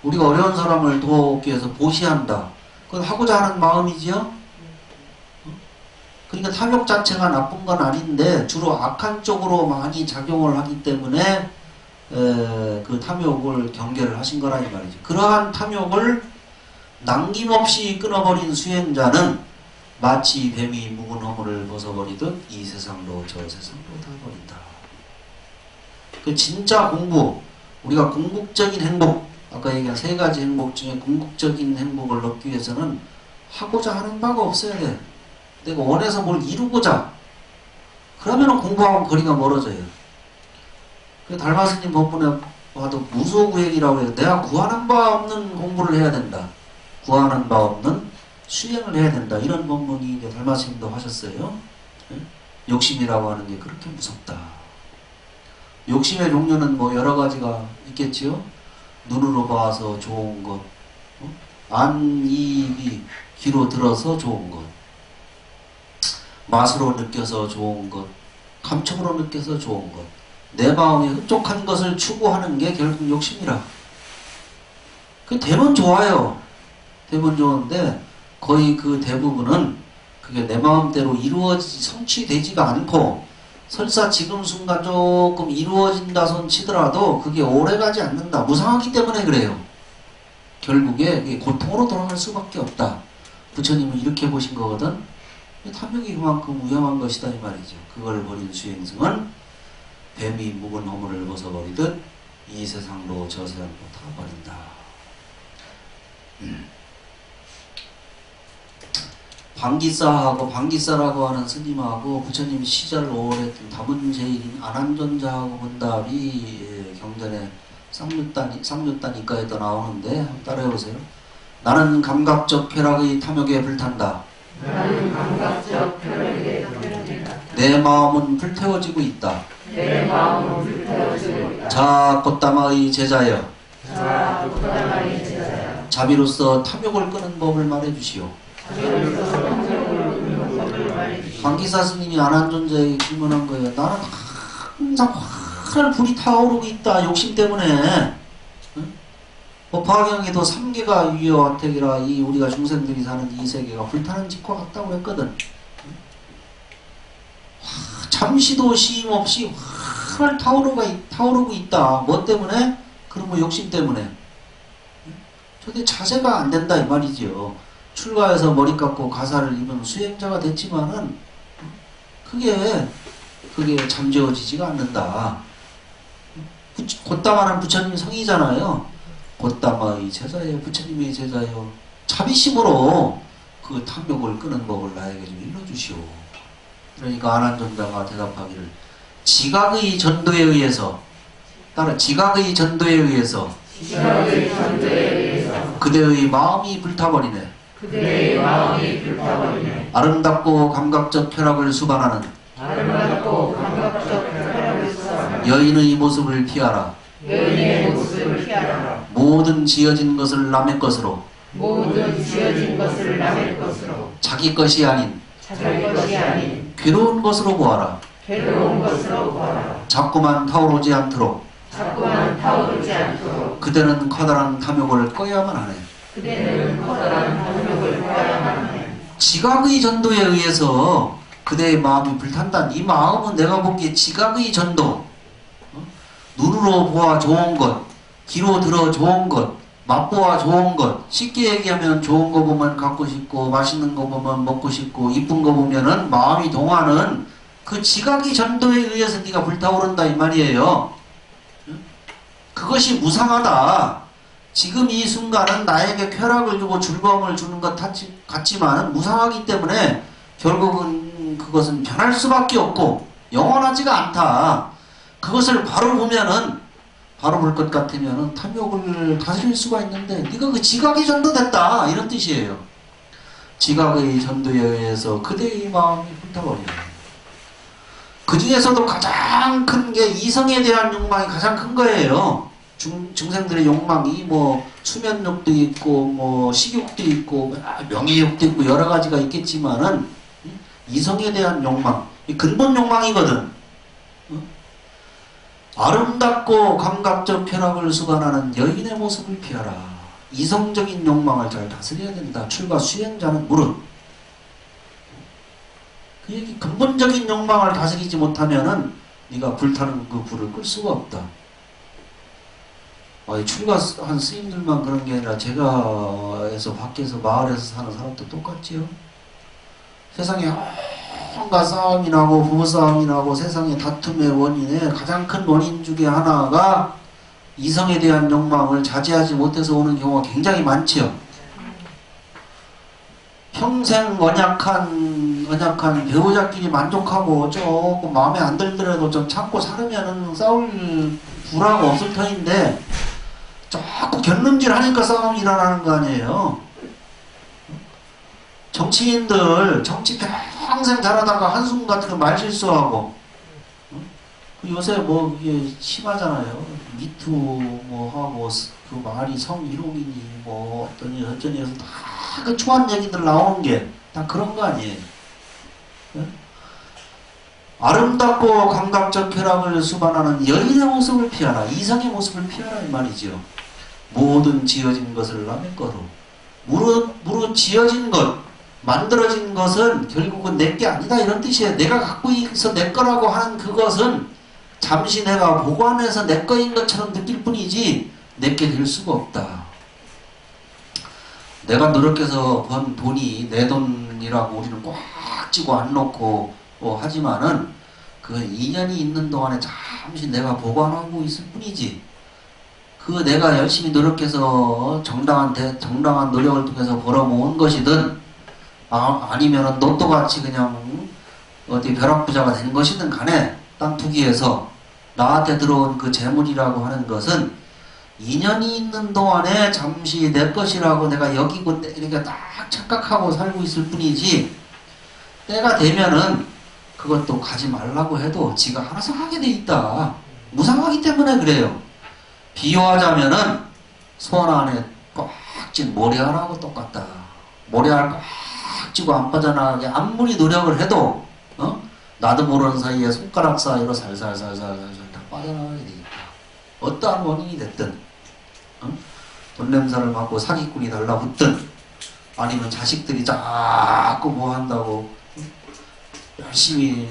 우리가 어려운 사람을 돕기 위해서 보시한다. 그건 하고자 하는 마음이지요. 그러니까 탐욕 자체가 나쁜 건 아닌데 주로 악한 쪽으로 많이 작용을 하기 때문에 그 탐욕을 경계를 하신 거라 이 말이죠. 그러한 탐욕을 남김없이 끊어버린 수행자는 마치 뱀이 묵은 허물을 벗어버리듯 이 세상도 저 세상도 다 버린다. 그 진짜 공부, 우리가 궁극적인 행복, 아까 얘기한 세 가지 행복 중에 궁극적인 행복을 얻기 위해서는 하고자 하는 바가 없어야 돼. 내가 원해서 뭘 이루고자. 그러면은 공부하고 거리가 멀어져요. 그 달마스님 법문에 봐도 무소구행이라고 해요. 내가 구하는 바 없는 공부를 해야 된다. 구하는 바 없는 수행을 해야 된다. 이런 법문이 이제 달마스님도 하셨어요. 욕심이라고 하는 게 그렇게 무섭다. 욕심의 종류는 뭐 여러 가지가 있겠지요. 눈으로 봐서 좋은 것, 안입이 귀로 들어서 좋은 것, 맛으로 느껴서 좋은 것, 감촉으로 느껴서 좋은 것, 내 마음에 흡족한 것을 추구하는 게 결국 욕심이라. 그 되면 좋아요. 되면 좋은데 거의 그 대부분은 그게 내 마음대로 성취되지가 않고 설사 지금 순간 조금 이루어진다 손 치더라도 그게 오래가지 않는다. 무상하기 때문에 그래요. 결국에 그게 고통으로 돌아갈 수밖에 없다. 부처님은 이렇게 보신 거거든. 탐욕이 그만큼 위험한 것이다 이 말이죠. 그걸 버린 수행승은 뱀이 묵은 허물을 벗어버리듯 이 세상도 저 세상도 다 버린다. 방기사라고 하는 스님하고 부처님 시절 오래 했던 다문제일인 안한존자하고 문답이 경전에 쌍류따니까에도 나오는데 한번 따라해보세요. 나는 감각적 쾌락의 탐욕에 불탄다. 나는 감각적 쾌락에 불탄다. 내 마음은 불태워지고 있다. 내 마음은 불태워지고 있다. 자 꽃다마의 제자여. 자 꽃다마의 제자여. 자비로서 탐욕을 끄는 법을 말해주시오. 방기사 스님이 안한존자에게 질문한 거예요. 나는 항상 활활 불이 타오르고 있다. 욕심 때문에. 응? 법화경에도 3계가 유여와택이라 이 우리가 중생들이 사는 이 세계가 불타는 집과 같다고 했거든. 응? 잠시도 쉼 없이 활활 타오르고 있다. 뭐 때문에? 그런 거 욕심 때문에. 응? 저게 자세가 안 된다 이 말이지요. 출가해서 머리 깎고 가사를 입은 수행자가 됐지만은 그게 잠재워지지가 않는다. 곧다마는 부처님 성이잖아요. 곧다마의 제자예요. 부처님의 제자예요. 자비심으로 그 그 탐욕을 끄는 법을 나에게 좀 일러주시오. 그러니까 안한존자가 대답하기를 지각의 전도에 의해서 따라 지각의 전도에 의해서 그대의 마음이 불타버리네. 아름답고 감각적 쾌락을 수반하는 여인의 모습을 피하라. 모든 지어진 것을 남의 것으로 자기 것이 아닌 괴로운 것으로 보아라. 자꾸만 타오르지 않도록 그대는 커다란 탐욕을 꺼야만 하네. 지각의 전도에 의해서 그대의 마음이 불탄다. 이 마음은 내가 보기에 지각의 전도, 눈으로 보아 좋은 것, 귀로 들어 좋은 것, 맛보아 좋은 것, 쉽게 얘기하면 좋은 거 보면 갖고 싶고 맛있는 거 보면 먹고 싶고 이쁜 거 보면은 마음이 동하는 그 지각의 전도에 의해서 네가 불타오른다 이 말이에요. 그것이 무상하다. 지금 이 순간은 나에게 쾌락을 주고 즐거움을 주는 것 같지만 무상하기 때문에 결국은 그것은 변할 수밖에 없고 영원하지가 않다. 그것을 바로 보면은 바로 볼 것 같으면은 탐욕을 다스릴 수가 있는데 네가 그 지각이 전도됐다 이런 뜻이에요. 지각의 전도에 의해서 그대의 마음이 불타버리네. 그 중에서도 가장 큰 게 이성에 대한 욕망이 가장 큰 거예요. 중생들의 욕망이 뭐 수면욕도 있고 뭐 식욕도 있고 명예욕도 있고 여러 가지가 있겠지만은 이성에 대한 욕망, 이 근본 욕망이거든. 아름답고 감각적 쾌락을 수반하는 여인의 모습을 피하라. 이성적인 욕망을 잘 다스려야 된다. 출가 수행자는 무릇. 그 얘기 근본적인 욕망을 다스리지 못하면은 네가 불타는 그 불을 끌 수가 없다. 출가한 스님들만 그런 게 아니라 제가에서 밖에서 마을에서 사는 사람도 똑같지요. 세상에 온갖 싸움이 나고 부부싸움이 나고 세상의 다툼의 원인에 가장 큰 원인 중에 하나가 이성에 대한 욕망을 자제하지 못해서 오는 경우가 굉장히 많지요. 평생 언약한 배우자끼리 만족하고 조금 마음에 안 들더라도 좀 참고 살으면은 싸울 불화가 없을 터인데 자꾸 견눈질 하니까 싸움이 일어나는 거 아니에요. 정치인들 정치 평생 잘하다가 한순간 같은 거 말실수하고 요새 뭐 이게 심하잖아요. 미투 뭐 하고 그 말이 성희롱이니 뭐 어떠니 어쩌니 해서 다 그 초한 얘기들 나오는 게 다 그런 거 아니에요. 아름답고 감각적 쾌락을 수반하는 여인의 모습을 피하라. 이성의 모습을 피하라 이 말이지요. 모든 지어진 것을 남의 거로 무릇 지어진 것 만들어진 것은 결국은 내게 아니다 이런 뜻이에요. 내가 갖고 있어 내 거라고 하는 그것은 잠시 내가 보관해서 내 거인 것처럼 느낄 뿐이지 내게 될 수가 없다. 내가 노력해서 번 돈이 내 돈이라고 우리는 꽉 쥐고 안 놓고 하지만은 그 인연이 있는 동안에 잠시 내가 보관하고 있을 뿐이지 그 내가 열심히 노력해서 정당한 노력을 통해서 벌어모은 것이든 아니면은 로또같이 그냥 어디 벼락부자가 된 것이든 간에 땅 투기해서 나한테 들어온 그 재물이라고 하는 것은 인연이 있는 동안에 잠시 내 것이라고 내가 여기고 이렇게 딱 착각하고 살고 있을 뿐이지 때가 되면은 그것도 가지 말라고 해도 지가 알아서 하게 돼 있다. 무상하기 때문에 그래요. 비유하자면은 손 안에 꽉 찐 모래알하고 똑같다. 모래알 꽉 쥐고 안 빠져나가게 아무리 노력을 해도 나도 모르는 사이에 손가락 사이로 살살살살살살 다 빠져나가게 되겠다. 어떠한 원인이 됐든 돈 냄새를 맡고 사기꾼이 달라붙든 아니면 자식들이 자꾸 뭐 한다고 열심히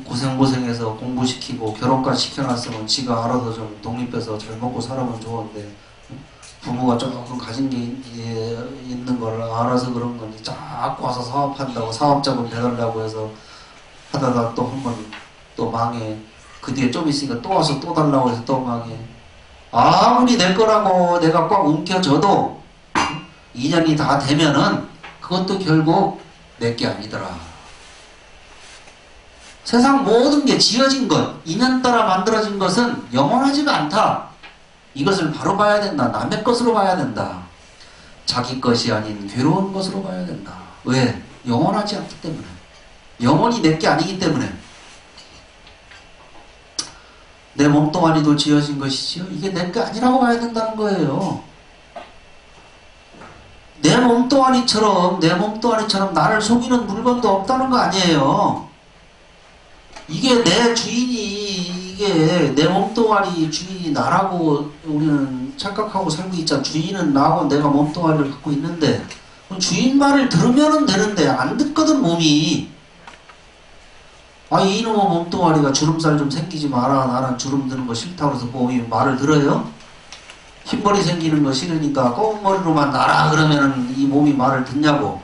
고생해서 공부시키고 결혼까지 시켜놨으면 지가 알아서 좀 독립해서 잘 먹고 살아면 좋은데 부모가 조금 가진 게 있는 걸 알아서 그런 건지 자꾸 와서 사업한다고 사업자금 대달라고 해서 하다가 또 한 번 또 망해. 그 뒤에 좀 있으니까 또 와서 또 달라고 해서 또 망해. 아무리 내 거라고 내가 꽉 움켜줘도 인연이 다 되면은 그것도 결국 내게 아니더라. 세상 모든 게 지어진 것, 인연 따라 만들어진 것은 영원하지가 않다. 이것을 바로 봐야 된다. 남의 것으로 봐야 된다. 자기 것이 아닌 괴로운 것으로 봐야 된다. 왜? 영원하지 않기 때문에. 영원히 내게 아니기 때문에. 내 몸뚱아리도 지어진 것이지요. 이게 내게 아니라고 봐야 된다는 거예요. 내 몸뚱아리처럼 나를 속이는 물건도 없다는 거 아니에요. 이게 내 주인이, 이게 내 몸뚱아리 주인이 나라고 우리는 착각하고 살고 있잖아. 주인은 나고 내가 몸뚱아리를 갖고 있는데, 주인 말을 들으면 되는데 안 듣거든 몸이. 이놈의 몸뚱아리가 주름살 좀 생기지 마라. 나는 주름 드는 거 싫다고 해서 몸이 말을 들어요? 흰머리 생기는 거 싫으니까 검은 머리로만 나라 그러면 이 몸이 말을 듣냐고.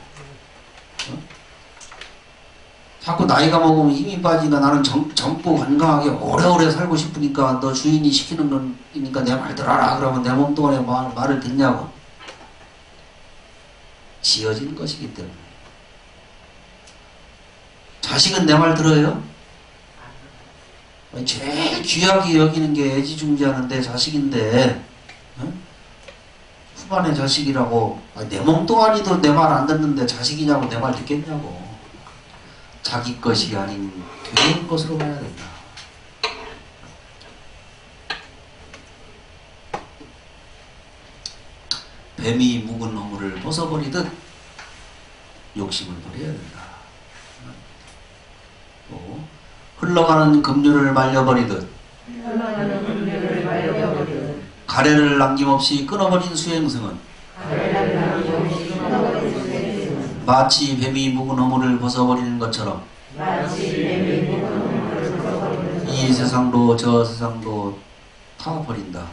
자꾸 나이가 먹으면 힘이 빠지니까 나는 젊고 건강하게 오래오래 살고 싶으니까 너 주인이 시키는 거니까 내 말 들어라 그러면 내 몸뚱아리 말을 듣냐고. 지어진 것이기 때문에. 자식은 내 말 들어요? 제일 귀하게 여기는 게 애지중지하는 내 자식인데, 후반의 자식이라고. 내 몸뚱아리도 내 말 안 듣는데 자식이냐고 내 말 듣겠냐고. 자기 것이 아닌 괴로운 것으로 봐야 된다. 뱀이 묵은 허물을 벗어버리듯 욕심을 버려야 된다. 또 흘러가는 급류를 말려버리듯 가래를 남김없이 끊어버린 수행승은 마치 뱀이 묵은 허물을 벗어버리는 것처럼 이 세상도 저 세상도 타버린다.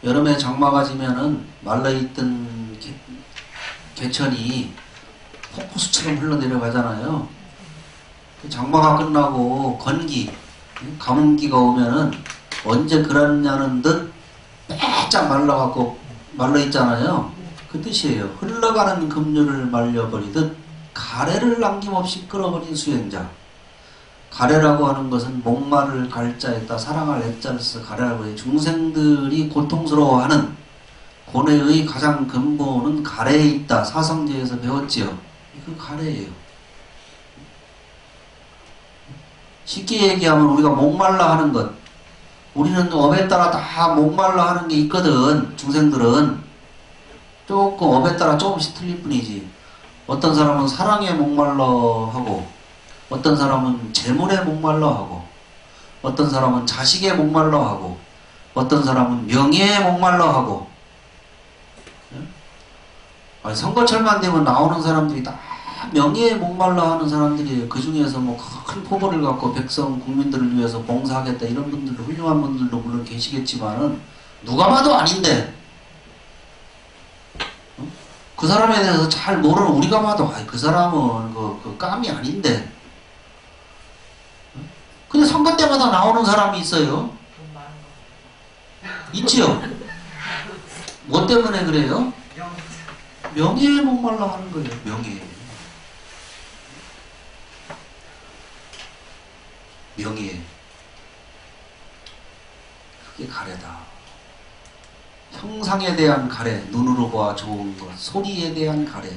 여름에 장마가 지면은 말라있던 개천이 폭포수처럼 흘러내려가잖아요. 장마가 끝나고 건기, 가뭄기가 오면은 언제 그랬냐는 듯 빼짝 말라있잖아요. 그 뜻이에요. 흘러가는 급류를 말려버리듯 가래를 남김없이 끌어버린 수행자. 가래라고 하는 것은 목마를 갈자에다 사랑할 애자를 써 가래라고 해요. 중생들이 고통스러워하는 고뇌의 가장 근본은 가래에 있다. 사성제에서 배웠지요. 그 가래예요. 쉽게 얘기하면 우리가 목말라 하는 것, 우리는 업에 따라 다 목말라 하는 게 있거든. 중생들은 조금 업에 따라 조금씩 틀릴 뿐이지. 어떤 사람은 사랑에 목말라 하고, 어떤 사람은 재물에 목말라 하고, 어떤 사람은 자식에 목말라 하고, 어떤 사람은 명예에 목말라 하고. 선거철만 되면 나오는 사람들이 다 명예에 목말라 하는 사람들이에요. 그 중에서 뭐 큰 포부를 갖고 백성 국민들을 위해서 봉사하겠다 이런 분들도, 훌륭한 분들도 물론 계시겠지만은 누가 봐도 아닌데, 그 사람에 대해서 잘 모르는 우리가 봐도 그 사람은 그 깜이 아닌데, 근데 선거 때마다 나오는 사람이 있어요. 있지요? 뭐 때문에 그래요? 명예에 목말라 하는 거예요. 명예. 그게 가래다. 형상에 대한 가래, 눈으로 봐 좋은 것, 소리에 대한 가래,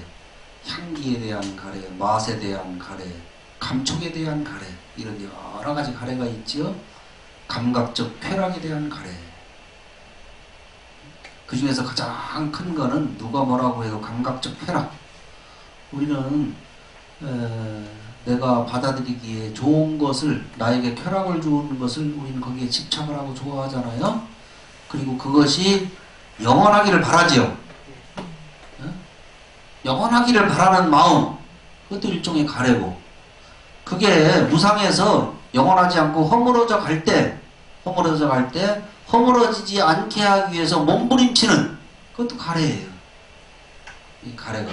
향기에 대한 가래, 맛에 대한 가래, 감촉에 대한 가래, 이런 여러 가지 가래가 있지요. 감각적 쾌락에 대한 가래. 그 중에서 가장 큰 거는 누가 뭐라고 해도 감각적 쾌락. 우리는 내가 받아들이기에 좋은 것을, 나에게 쾌락을 주는 것을 우리는 거기에 집착을 하고 좋아하잖아요. 그리고 그것이 영원하기를 바라지요. 영원하기를 바라는 마음, 그것도 일종의 가래고, 그게 무상에서 영원하지 않고 허물어져 갈 때 허물어지지 않게 하기 위해서 몸부림치는, 그것도 가래예요. 이 가래가.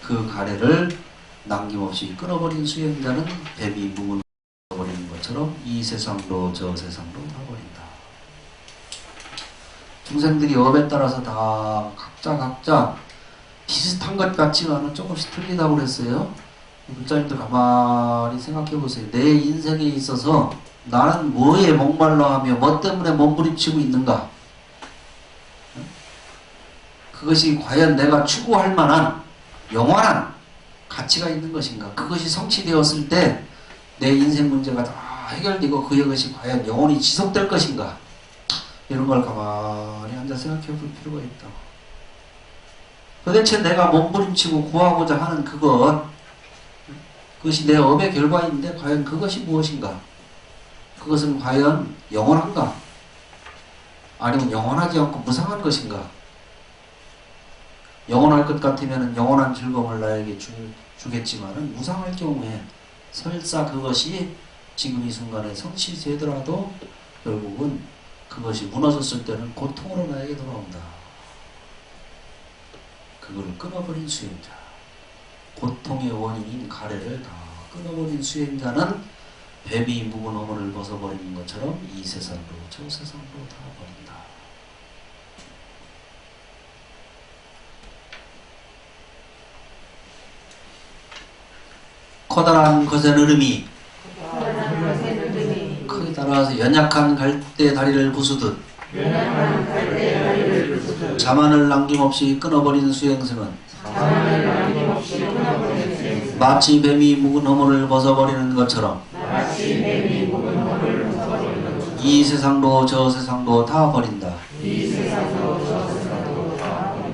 그 가래를 남김없이 끊어버린 수행자는 뱀이 묵은 버리는 것처럼 이 세상도 저 세상도 다 버린다. 중생들이 업에 따라서 다 각자 비슷한 것 같지만은 조금씩 틀리다고 그랬어요. 불자님들 가만히 생각해 보세요. 내 인생에 있어서 나는 뭐에 목말라 하며 뭐 때문에 몸부림치고 있는가? 그것이 과연 내가 추구할 만한 영원한 가치가 있는 것인가? 그것이 성취되었을 때 내 인생 문제가 다 해결되고 그것이 과연 영원히 지속될 것인가? 이런 걸 가만히 앉아 생각해 볼 필요가 있다. 도대체 내가 몸부림치고 구하고자 하는 그것이 내 업의 결과인데 과연 그것이 무엇인가? 그것은 과연 영원한가? 아니면 영원하지 않고 무상한 것인가? 영원할 것 같으면 영원한 즐거움을 나에게 주겠지만은 무상할 경우에 설사 그것이 지금 이 순간에 성취되더라도 결국은 그것이 무너졌을 때는 고통으로 나에게 돌아온다. 그걸 끊어버린 수행자, 고통의 원인인 가래를 다 끊어버린 수행자는 뱀이 묵은 허물을 벗어버리는 것처럼 이 세상으로 저 세상으로 다 버린다. 커다란 거센 흐름이 크게 따라서 연약한 갈대 다리를 부수듯 자만을 남김없이 끊어버리는 수행승은 마치 뱀이 묵은 허물을 벗어버리는 것처럼 이 세상도 저 세상도 다 버린다.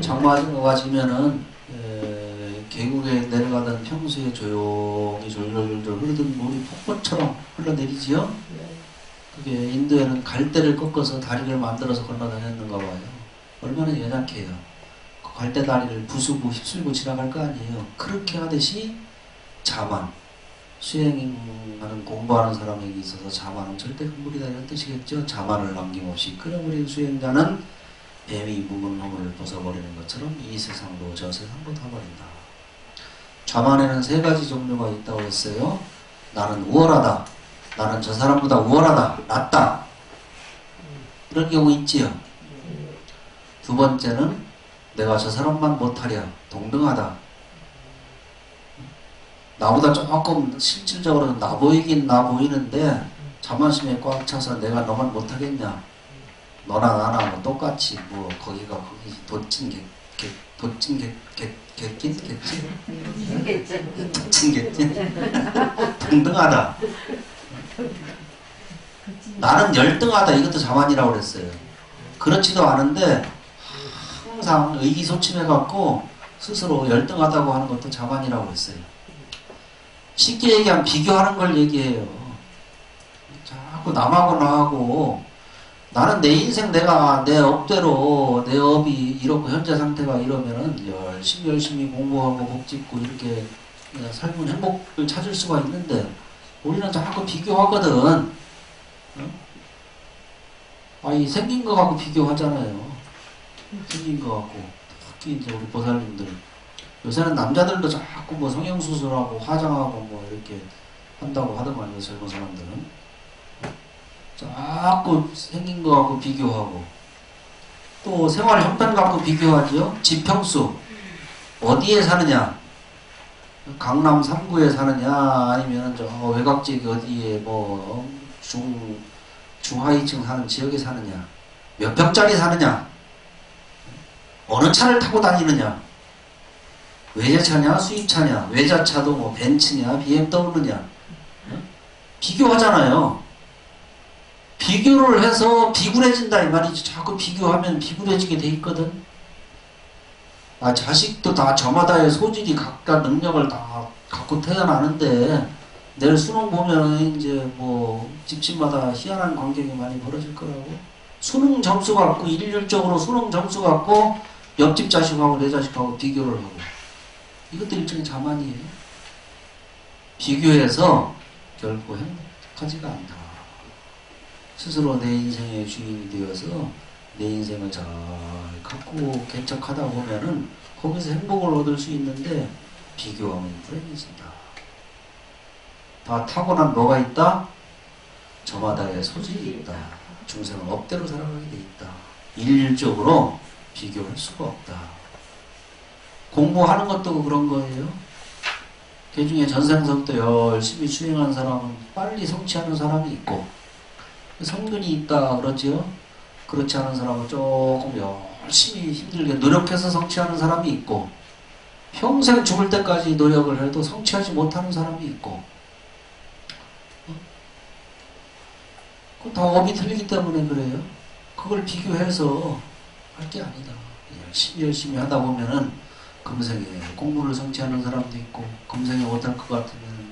장마가 지면은 계곡에 내려가던 평소에 조용히 졸졸졸 흐르던 물이 폭포처럼 흘러내리지요. 그게 인도에는 갈대를 꺾어서 다리를 만들어서 건너다녔는가 봐요. 얼마나 연약해요. 그 갈대 다리를 부수고 휩쓸고 지나갈 거 아니에요. 그렇게 하듯이 자만, 수행하는 공부하는 사람에게 있어서 자만은 절대 금물이다 이런 뜻이겠죠. 자만을 남김없이 끊어버린 수행자는 뱀이 묵은 허물을 벗어버리는 것처럼 이 세상도 저 세상도 다 버린다. 자만에는 세 가지 종류가 있다고 했어요. 나는 우월하다. 나는 저 사람보다 우월하다. 낫다. 이런 경우 있지요. 두 번째는 내가 저 사람만 못하랴. 동등하다. 나보다 조금 실질적으로 나 보이긴 나 보이는데 자만심에 꽉 차서 내가 너만 못하겠냐. 너나 나나 뭐 똑같이 뭐 거기가 거기 겠지? 동등하다. 나는 열등하다. 이것도 자만이라고 그랬어요. 그렇지도 않은데 항상 의기소침해갖고 스스로 열등하다고 하는 것도 자만이라고 했어요. 쉽게 얘기하면 비교하는 걸 얘기해요. 자꾸 남하고 나하고 나는 내 인생 내가 내 업대로 내 업이 이렇고 현재 상태가 이러면은 열심히 공부하고 복 짓고 이렇게 삶은 행복을 찾을 수가 있는데 우리는 자꾸 비교하거든. 아니 생긴 거 갖고 비교하잖아요. 생긴 거 갖고 특히 이제 우리 보살님들 요새는 남자들도 자꾸 뭐 성형수술하고 화장하고 뭐 이렇게 한다고 하더만요. 젊은 사람들은 자꾸 생긴 거 갖고 비교하고 또 생활 형편 갖고 비교하지요. 지평수 어디에 사느냐, 강남 3구에 사느냐 아니면 저 외곽지역 어디에 뭐 중하위층 사는 지역에 사느냐, 몇 평짜리 사느냐, 어느 차를 타고 다니느냐, 외제차냐 수입차냐, 외자차도 뭐 벤츠냐 BMW냐, 비교하잖아요. 비교를 해서 비굴해진다 이 말이지. 자꾸 비교하면 비굴해지게 돼 있거든. 아, 자식도 다 저마다의 소질이 각각 능력을 다 갖고 태어나는데 내일 수능 보면 이제 뭐 집집마다 희한한 광경이 많이 벌어질 거라고. 수능 점수 갖고 일률적으로 수능 점수 갖고 옆집 자식하고 내 자식하고 비교를 하고 이것도 일종의 자만이에요. 비교해서 결코 행복하지가 않다. 스스로 내 인생의 주인이 되어서 내 인생을 잘 갖고 개척하다 보면은 거기서 행복을 얻을 수 있는데 비교하면 불행해진다. 다 타고난 뭐가 있다? 저마다의 소질이 있다. 중생은 업대로 살아가게 돼 있다. 일률적으로 비교할 수가 없다. 공부하는 것도 그런 거예요. 그 중에 전생서부터 열심히 수행한 사람은 빨리 성취하는 사람이 있고, 성근이 있다 그러지요. 그렇지 않은 사람은 조금 열심히 힘들게 노력해서 성취하는 사람이 있고, 평생 죽을 때까지 노력을 해도 성취하지 못하는 사람이 있고, 그 다 업이 틀리기 때문에 그래요. 그걸 비교해서 할 게 아니다. 열심히 하다 보면은 금생에 공부를 성취하는 사람도 있고, 금생에 못할 것 같으면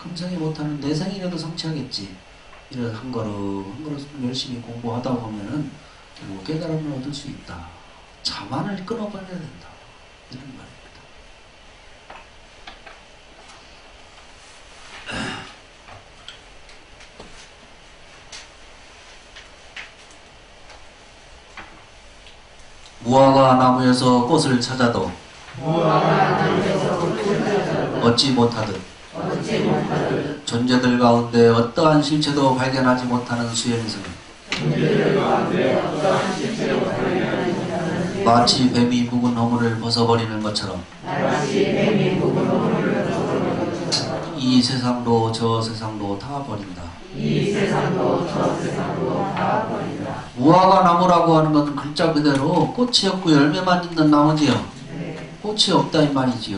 금생에 못하는 내생이라도 성취하겠지. 이런 한 걸음 한 걸음 열심히 공부하다 보면은 결국 깨달음을 얻을 수 있다. 자만을 끊어버려야 된다. 이런 말입니다. 무화과 나무에서 꽃을 찾아도 얻지 못하듯 존재들 가운데 어떠한 실체도 발견하지 못하는 수행승, 마치 뱀이 묵은 허물을 벗어버리는 것처럼 이 세상도 저 세상도 다 버린다. 무화과 나무라고 하는 것은 글자 그대로 꽃이 없고 열매만 있는 나무지요. 꽃이 없다 이 말이지요.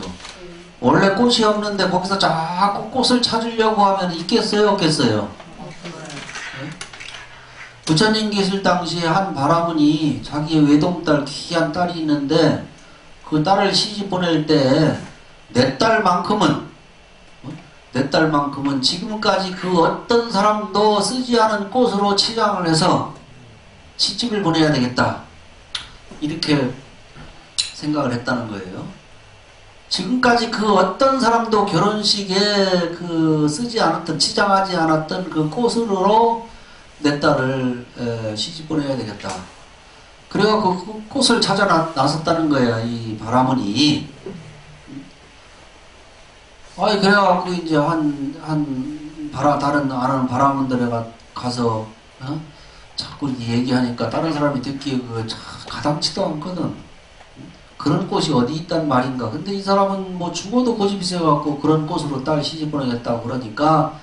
원래 꽃이 없는데 거기서 자꾸 꽃을 찾으려고 하면 있겠어요, 없겠어요? 부처님 계실 당시에 한 바라문이 자기의 외동딸, 귀한 딸이 있는데 그 딸을 시집 보낼 때 내 딸만큼은 지금까지 그 어떤 사람도 쓰지 않은 꽃으로 치장을 해서 시집을 보내야 되겠다. 이렇게 생각을 했다는 거예요. 지금까지 그 어떤 사람도 결혼식에 그 쓰지 않았던, 치장하지 않았던 그 꽃으로 내 딸을 시집 보내야 되겠다. 그래갖고 그 꽃을 찾아 나섰다는 거야, 이 바라문이. 그래갖고 이제 다른 아는 바라문들에 가서, 자꾸 이렇게 얘기하니까 다른 사람이 듣기에 가당치도 않거든. 그런 꽃이 어디 있단 말인가. 근데 이 사람은 뭐 죽어도 고집이 세갖고 그런 꽃으로 딸 시집 보내겠다고 그러니까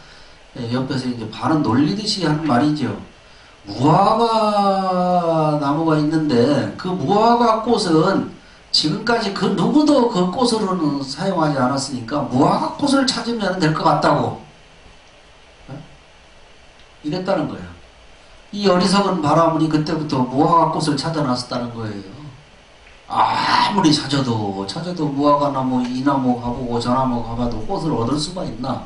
옆에서 이제 반은 놀리듯이 하는 말이죠. 무화과 나무가 있는데 그 무화과 꽃은 지금까지 그 누구도 그 꽃으로는 사용하지 않았으니까 무화과 꽃을 찾으면 될 것 같다고 이랬다는 거예요. 이 어리석은 바라문이 그때부터 무화과 꽃을 찾아 나섰다는 거예요. 아무리 찾아도 무화과 나무, 이 나무 가보고 저 나무 가봐도 꽃을 얻을 수가 있나?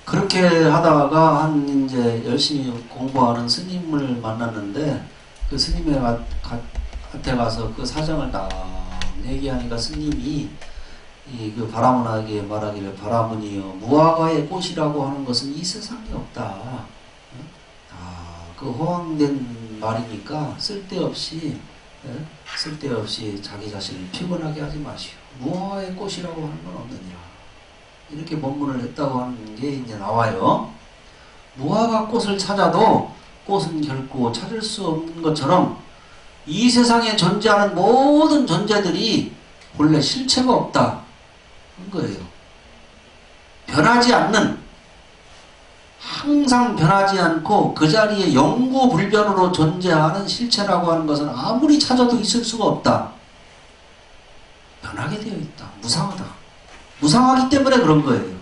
그렇게 하다가 이제 열심히 공부하는 스님을 만났는데 그 스님한테 가서 그 사정을 딱 얘기하니까 스님이 그 바라문에게 말하기를, 바라문이여, 무화과의 꽃이라고 하는 것은 이 세상에 없다. 그 허황된 말이니까 쓸데없이 자기 자신을 피곤하게 하지 마시오. 무화과의 꽃이라고 하는 건 없느니라. 이렇게 법문을 했다고 하는 게 이제 나와요. 무화과 꽃을 찾아도 꽃은 결코 찾을 수 없는 것처럼 이 세상에 존재하는 모든 존재들이 본래 실체가 없다. 그런 거예요. 변하지 않는, 항상 변하지 않고 그 자리에 영구불변으로 존재하는 실체라고 하는 것은 아무리 찾아도 있을 수가 없다. 변하게 되어 있다. 무상하다. 무상하기 때문에 그런 거예요.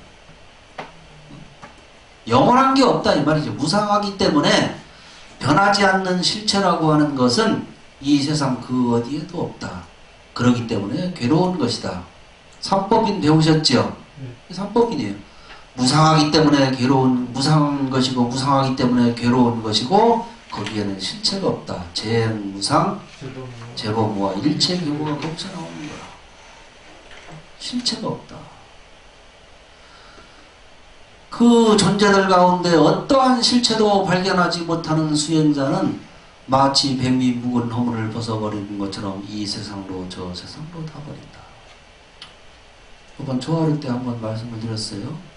영원한 게 없다 이 말이죠. 무상하기 때문에 변하지 않는 실체라고 하는 것은 이 세상 그 어디에도 없다. 그러기 때문에 괴로운 것이다. 삼법인 배우셨죠? 삼법인이에요. 무상하기 때문에 무상한 것이고, 무상하기 때문에 괴로운 것이고, 거기에는 실체가 없다. 재무상, 재범무와 일체 교보가 거기서 나오는 거야. 실체가 없다. 그 존재들 가운데 어떠한 실체도 발견하지 못하는 수행자는 마치 뱀이 묵은 허물을 벗어버리는 것처럼 이 세상로 저 세상로 다 버린다. 이번 초하루 때 한번 말씀을 드렸어요.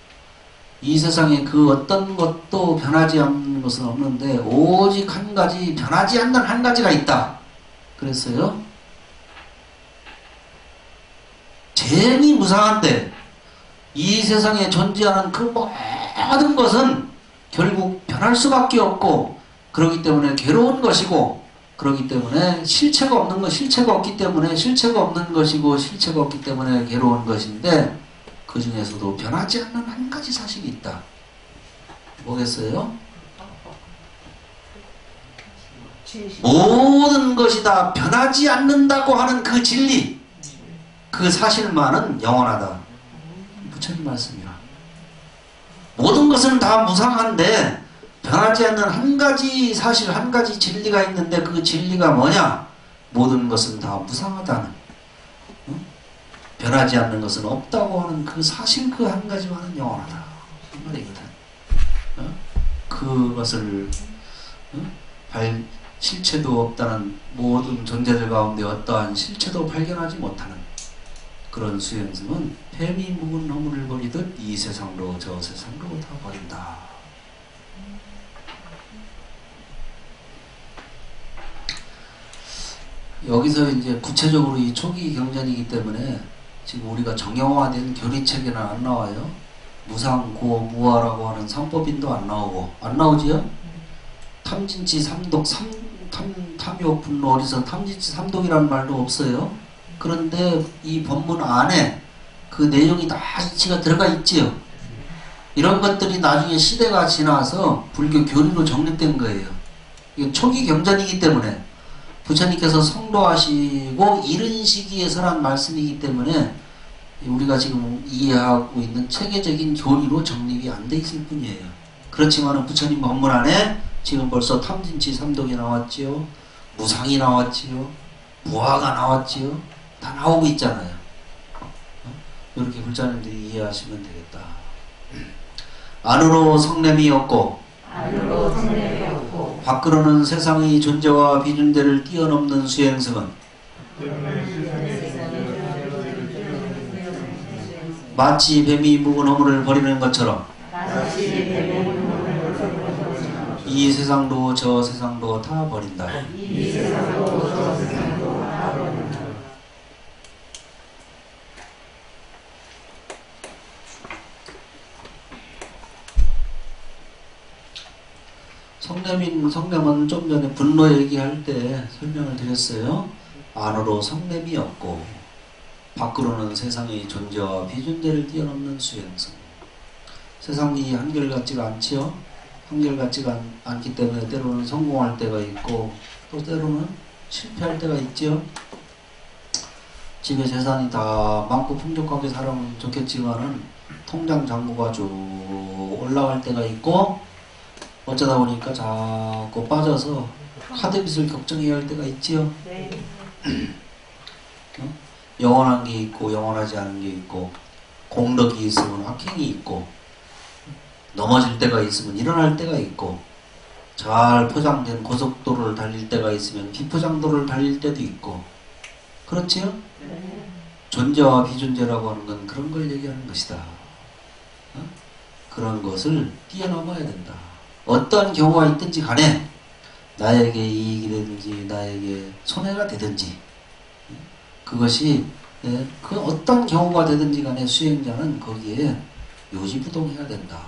이 세상에 그 어떤 것도 변하지 않는 것은 없는데 오직 한 가지 변하지 않는 한 가지가 있다. 그랬어요. 재미 무상한데 이 세상에 존재하는 그 모든 것은 결국 변할 수밖에 없고 그렇기 때문에 괴로운 것이고 그렇기 때문에 실체가 없는 것, 실체가 없기 때문에 실체가 없는 것이고 실체가 없기 때문에 괴로운 것인데 그 중에서도 변하지 않는 한 가지 사실이 있다. 뭐겠어요? 모든 것이 다 변하지 않는다고 하는 그 진리, 그 사실만은 영원하다. 부처님 말씀이야. 모든 것은 다 무상한데 변하지 않는 한 가지 사실, 한 가지 진리가 있는데 그 진리가 뭐냐? 모든 것은 다 무상하다는, 변하지 않는 것은 없다고 하는 그 사실 그 한 가지만은 영원하다. 이 말이거든. 그것을 실체도 없다는 모든 존재들 가운데 어떠한 실체도 발견하지 못하는 그런 수행승은 뱀이 묵은 허물을 버리듯 이 세상로 저 세상로 다 버린다. 여기서 이제 구체적으로 이 초기 경전이기 때문에 지금 우리가 정형화된 교리책에는 안 나와요. 무상, 고, 무아라고 하는 삼법인도 안 나오고, 안 나오지요? 탐진치, 삼독, 탐욕, 분노, 어리석, 탐진치, 삼독이라는 말도 없어요. 그런데 이 법문 안에 그 내용이 다 이치가 들어가 있지요. 이런 것들이 나중에 시대가 지나서 불교 교리로 정립된 거예요. 이게 초기 경전이기 때문에 부처님께서 성도하시고 이른 시기에 설한 말씀이기 때문에 우리가 지금 이해하고 있는 체계적인 교리로 정립이 안 돼 있을 뿐이에요. 그렇지만 부처님 법문 안에 지금 벌써 탐진치 삼독이 나왔지요. 무상이 나왔지요. 무아가 나왔지요. 다 나오고 있잖아요. 이렇게 불자님들이 이해하시면 되겠다. 안으로 성냄이 없고 밖으로는 세상의 존재와 비존재를 뛰어넘는 수행승은 마치 뱀이 묵은 허물을 버리는 것처럼 이 세상도 저 세상도 다 버린다. 성냄은 좀 전에 분노 얘기할 때 설명을 드렸어요. 안으로 성냄이 없고 밖으로는 세상의 존재와 비존재를 뛰어넘는 수행성. 세상이 한결같지가 않지요. 한결같지가 않기 때문에 때로는 성공할 때가 있고 또 때로는 실패할 때가 있지요. 집에 재산이 다 많고 풍족하게 살아면 좋겠지만은 통장 잔고가 쭉 올라갈 때가 있고 어쩌다 보니까 자꾸 빠져서 카드빚을 걱정해야 할 때가 있지요. 네. 영원한 게 있고 영원하지 않은 게 있고 공덕이 있으면 악행이 있고 넘어질 때가 있으면 일어날 때가 있고 잘 포장된 고속도로를 달릴 때가 있으면 비포장도로를 달릴 때도 있고 그렇지요? 네. 존재와 비존재라고 하는 건 그런 걸 얘기하는 것이다. 그런 것을 뛰어넘어야 된다. 어떤 경우가 있든지 간에 나에게 이익이 되든지 나에게 손해가 되든지 그것이 그 어떤 경우가 되든지 간에 수행자는 거기에 요지부동해야 된다.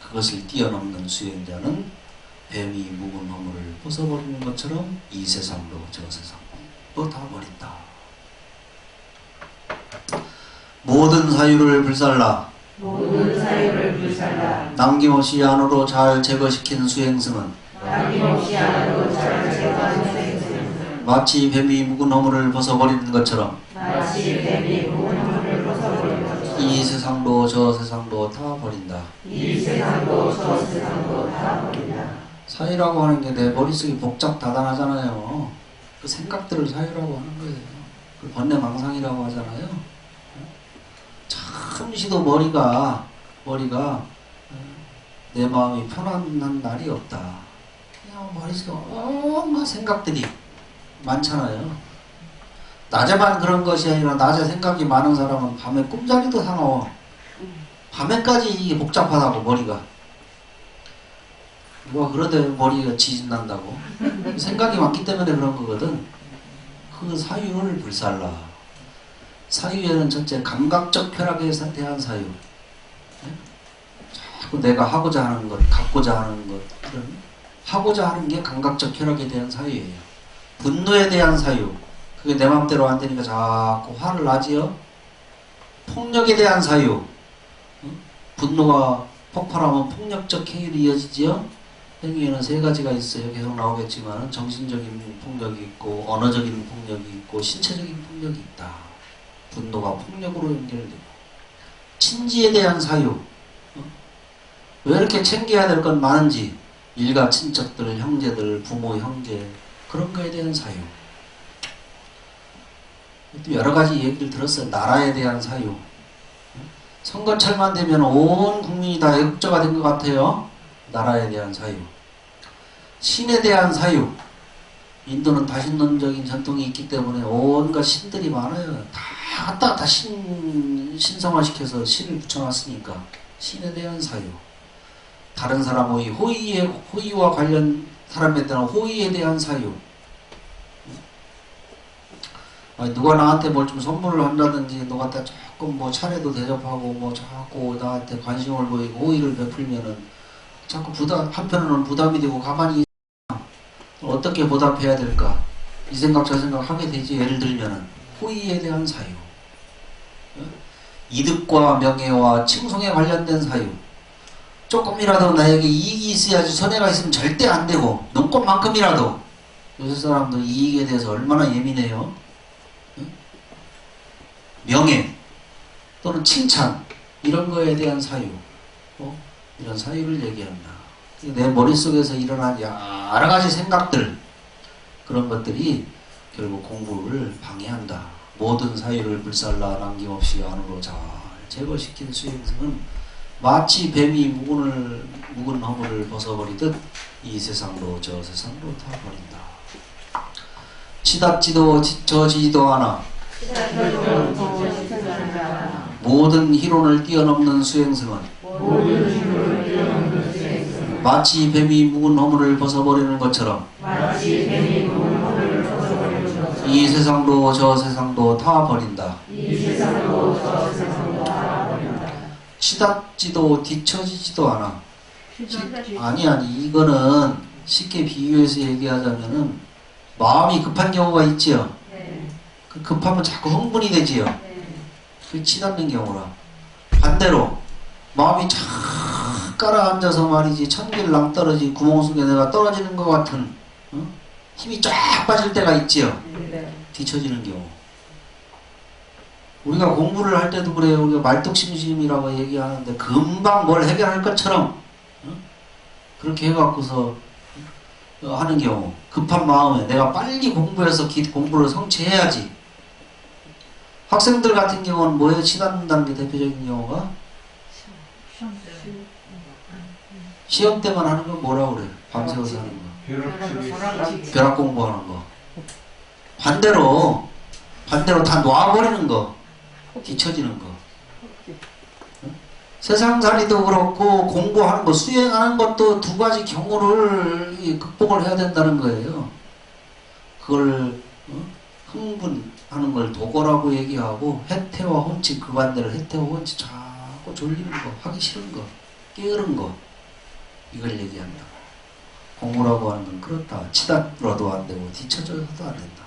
그것을 뛰어넘는 수행자는 뱀이 묵은 허물을 벗어버리는 것처럼 이 세상도 저 세상도 다 버린다. 모든 사유를 불살라 남김없이 안으로 잘 제거시킨 수행승은 마치 뱀이 묵은 허물을 벗어버리는 것처럼 이 세상도 저 세상도 다 버린다. 사유라고 하는 게 내 머릿속이 복잡다단하잖아요. 그 생각들을 사유라고 하는 거예요. 그 번뇌망상이라고 하잖아요. 잠시도 머리가 내 마음이 편안한 날이 없다. 그냥 머릿속에 온갖 생각들이 많잖아요. 낮에만 그런 것이 아니라 낮에 생각이 많은 사람은 밤에 꿈자리도 사나워. 밤에까지 이게 복잡하다고 머리가. 누가 그러대 머리가 지진난다고. 생각이 많기 때문에 그런 거거든. 그 사유를 불살라. 사유에는 첫째 감각적 쾌락에 대한 사유. 자꾸 내가 하고자 하는 것, 갖고자 하는 것, 그런 하고자 하는 게 감각적 쾌락에 대한 사유예요. 분노에 대한 사유. 그게 내 마음대로 안 되니까 자꾸 화를 나지요. 폭력에 대한 사유. 분노가 폭발하면 폭력적 행위로 이어지지요. 행위에는 세 가지가 있어요. 계속 나오겠지만 정신적인 폭력이 있고 언어적인 폭력이 있고 신체적인 폭력이 있다. 분노가 폭력으로 연결되고 친지에 대한 사유. 왜 이렇게 챙겨야 될 건 많은지 일가 친척들, 형제들, 부모, 형제 그런 거에 대한 사유. 또 여러 가지 얘기를 들었어요. 나라에 대한 사유. 선거철만 되면 온 국민이 다 애국자가 된 것 같아요. 나라에 대한 사유. 신에 대한 사유. 인도는 다신론적인 전통이 있기 때문에 온갖 신들이 많아요. 다 갖다 다 신성화시켜서 신을 붙여놨으니까 신에 대한 사유. 다른 사람 호의와 관련 사람에 대한 호의에 대한 사유. 누가 나한테 뭘 좀 선물을 한다든지 누가 조금 뭐 차례도 대접하고 뭐 자꾸 나한테 관심을 보이고 호의를 베풀면은 자꾸 한편으로는 부담이 되고 가만히 어떻게 보답해야 될까 이 생각 저 생각 하게 되지. 예를 들면은 호의에 대한 사유, 이득과 명예와 칭송에 관련된 사유. 조금이라도 나에게 이익이 있어야지 손해가 있으면 절대 안 되고 눈꽃만큼이라도. 요새 사람들 이익에 대해서 얼마나 예민해요. 명예 또는 칭찬 이런 거에 대한 사유, 이런 사유를 얘기한다. 내 머릿속에서 일어난 여러 가지 생각들, 그런 것들이 결국 공부를 방해한다. 모든 사유를 불살라 남김없이 안으로 잘 제거시킨 수행승은 마치 뱀이 묵은 허물을 벗어버리듯 이 세상도 저 세상도 다 버린다. 치닫지도 지쳐지지도 않아. 모든 희론을 뛰어넘는 수행승은 마치 뱀이 묵은 허물을 벗어버리는 것처럼 이 세상도 저 세상도 다 버린다. 치닫지도 뒤처지지도 않아. 아니 이거는 쉽게 비유해서 얘기하자면은 마음이 급한 경우가 있지요. 그 급하면 자꾸 흥분이 되지요. 그게 치닫는 경우라. 반대로 마음이 착 깔아앉아서 말이지 천길 낭떠러지 구멍 속에 내가 떨어지는 것 같은 힘이 쫙 빠질 때가 있지요. 뒤처지는 경우. 우리가 공부를 할 때도 그래요. 우리가 말뚝심심이라고 얘기하는데 금방 뭘 해결할 것처럼 그렇게 해갖고서 하는 경우. 급한 마음에 내가 빨리 공부해서 공부를 성취해야지. 학생들 같은 경우는 뭐에 치닫는다는 게 대표적인 경우가 시험 때만 하는 건 뭐라고 그래? 밤새워서 하는 거. 벼락 공부하는 거. 반대로 다 놔버리는 거. 뒤처지는 거. 세상살이도 그렇고 공부하는 거, 수행하는 것도 두 가지 경우를 극복을 해야 된다는 거예요. 그걸 흥분하는 걸 도거라고 얘기하고 해태와 혼치, 그 반대로 해태와 혼치 자꾸 졸리는 거, 하기 싫은 거, 게으른 거, 이걸 얘기한다. 공부라고 하는 건 그렇다. 치닫으로도 안 되고 뒤처져도 안 된다.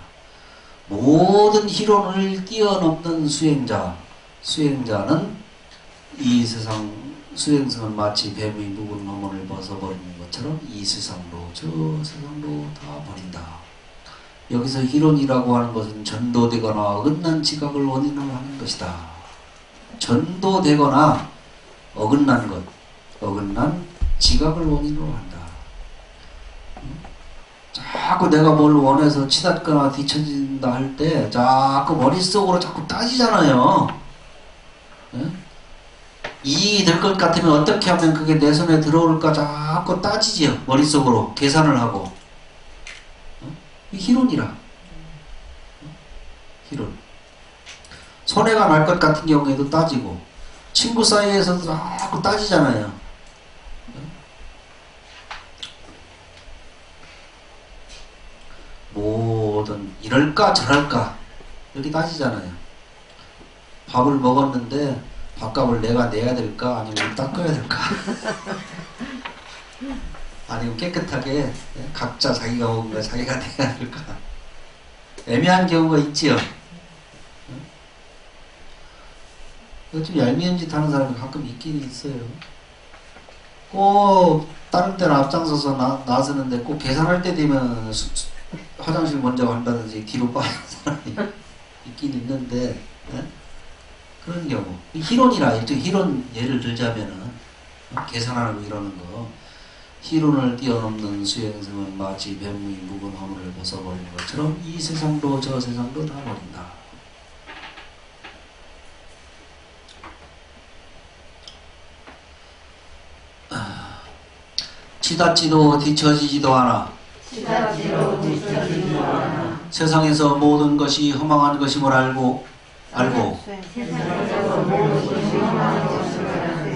모든 희론을 뛰어넘는 수행자는 이 세상 수행승은 마치 뱀이 묵은 허물을 벗어버리는 것처럼 이 세상도 저 세상도 다 버린다. 여기서 희론이라고 하는 것은 전도되거나 어긋난 지각을 원인으로 하는 것이다. 전도되거나 어긋난 것, 어긋난 지각을 원인으로 한다. 자꾸 내가 뭘 원해서 치닫거나 뒤처진다 할 때 자꾸 머릿속으로 자꾸 따지잖아요. 네? 이익이 될 것 같으면 어떻게 하면 그게 내 손에 들어올까 자꾸 따지지요. 머릿속으로 계산을 하고. 희론이라. 희론. 손해가 날 것 같은 경우에도 따지고 친구 사이에서도 자꾸 따지잖아요. 보든 이럴까 저럴까 이렇게 따지잖아요. 밥을 먹었는데 밥값을 내가 내야 될까 아니면 닦아야 될까 아니면 깨끗하게 각자 자기가 먹은 거 자기가 내야 될까 애매한 경우가 있지요. 좀 얄미운 짓 하는 사람이 가끔 있긴 있어요. 꼭 다른 때는 앞장서서 나서는데 꼭 계산할 때 되면 화장실 먼저 간다든지 뒤로 빠지는 사람이 있긴 있는데 그런 경우 희론이라 희론 예를 들자면은 계산하고 이러는 거 희론을 뛰어넘는 수행승은 마치 뱀이 묵은 허물을 벗어버리는 것처럼 이 세상도 저 세상도 다 버린다. 치닫지도 뒤처지지도 않아. 세상에서 모든 것이 허망한 것임을 알고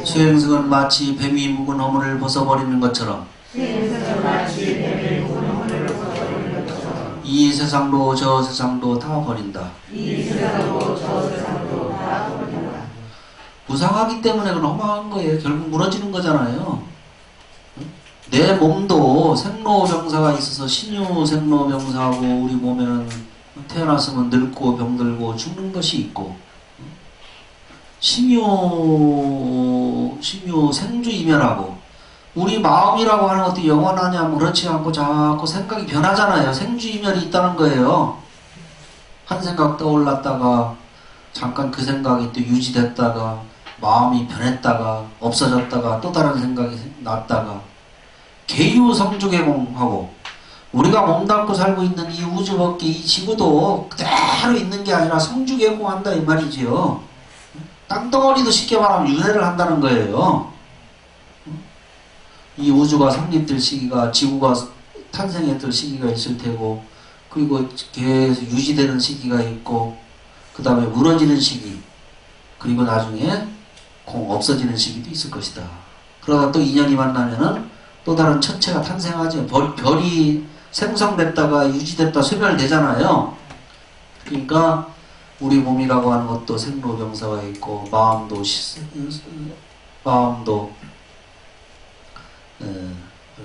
수행승은 마치 뱀이 묵은 허물을 벗어버리는 것처럼 이 세상도 저 세상도 다 버린다. 무상하기 때문에 그건 허망한 거예요. 결국 무너지는 거잖아요. 내 몸도 생로병사가 있어서 신유생로병사하고 우리 몸에는 태어났으면 늙고 병들고 죽는 것이 있고 신유 생주이멸하고 우리 마음이라고 하는 것도 영원하냐면 그렇지 않고 자꾸 생각이 변하잖아요. 생주이멸이 있다는 거예요. 한 생각 떠올랐다가 잠깐 그 생각이 또 유지됐다가 마음이 변했다가 없어졌다가 또 다른 생각이 났다가 개유성주개공하고 우리가 몸담고 살고 있는 이 우주 밖에 이 지구도 그대로 있는 게 아니라 성주개공한다 이 말이지요. 땅덩어리도 쉽게 말하면 윤회를 한다는 거예요. 이 우주가 성립될 시기가 지구가 탄생했던 시기가 있을 테고 그리고 계속 유지되는 시기가 있고 그 다음에 무너지는 시기 그리고 나중에 없어지는 시기도 있을 것이다. 그러다 또 인연이 만나면은 또 다른 천체가 탄생하죠. 별이 생성됐다가 유지됐다 쇠멸되잖아요. 그러니까 우리 몸이라고 하는 것도 생로병사가 있고 마음도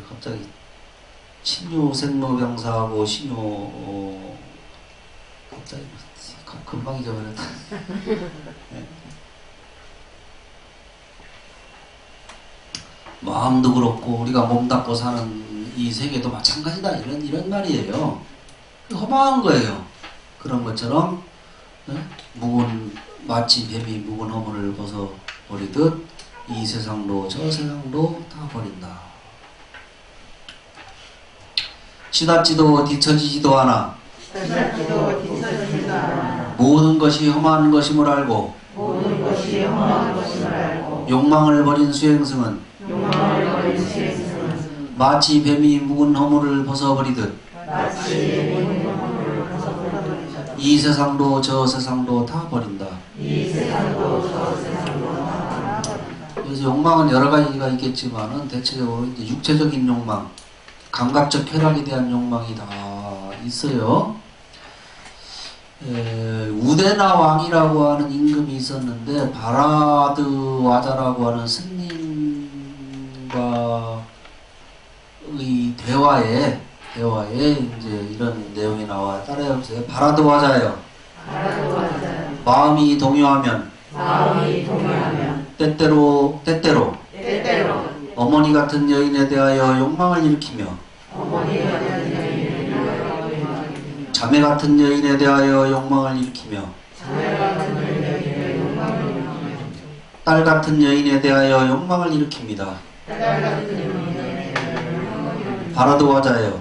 갑자기 신유생로병사하고 갑자기 금방 잊어버렸다. 마음도 그렇고 우리가 몸담고 사는 이 세계도 마찬가지다 이런 말이에요. 허망한 거예요. 그런 것처럼 마치 뱀이 묵은 허물을 벗어버리듯 이 세상도 저 세상도 다 버린다. 치닫지도 뒤처지지도 않아. 모든 것이 험한 것임을 알고 욕망을 버린 수행승은 마치 뱀이 묵은 허물을 벗어버리듯 이 세상도 저 세상도 다 버린다. 그래서 욕망은 여러 가지가 있겠지만은 대체적으로 이제 육체적인 욕망, 감각적 쾌락에 대한 욕망이 다 있어요. 우데나 왕이라고 하는 임금이 있었는데 바라드 와자라고 하는 스님과의 대화에 이제 이런 내용이 나와 따라해보세요. 바라드 와자요. 마음이 동요하면 때때로 어머니 같은 여인에 대하여 욕망을 일으키며 자매 같은 여인에 대하여 욕망을 일으키며 딸 같은 여인에 대하여 욕망을 일으킵니다. 바라드 와자여.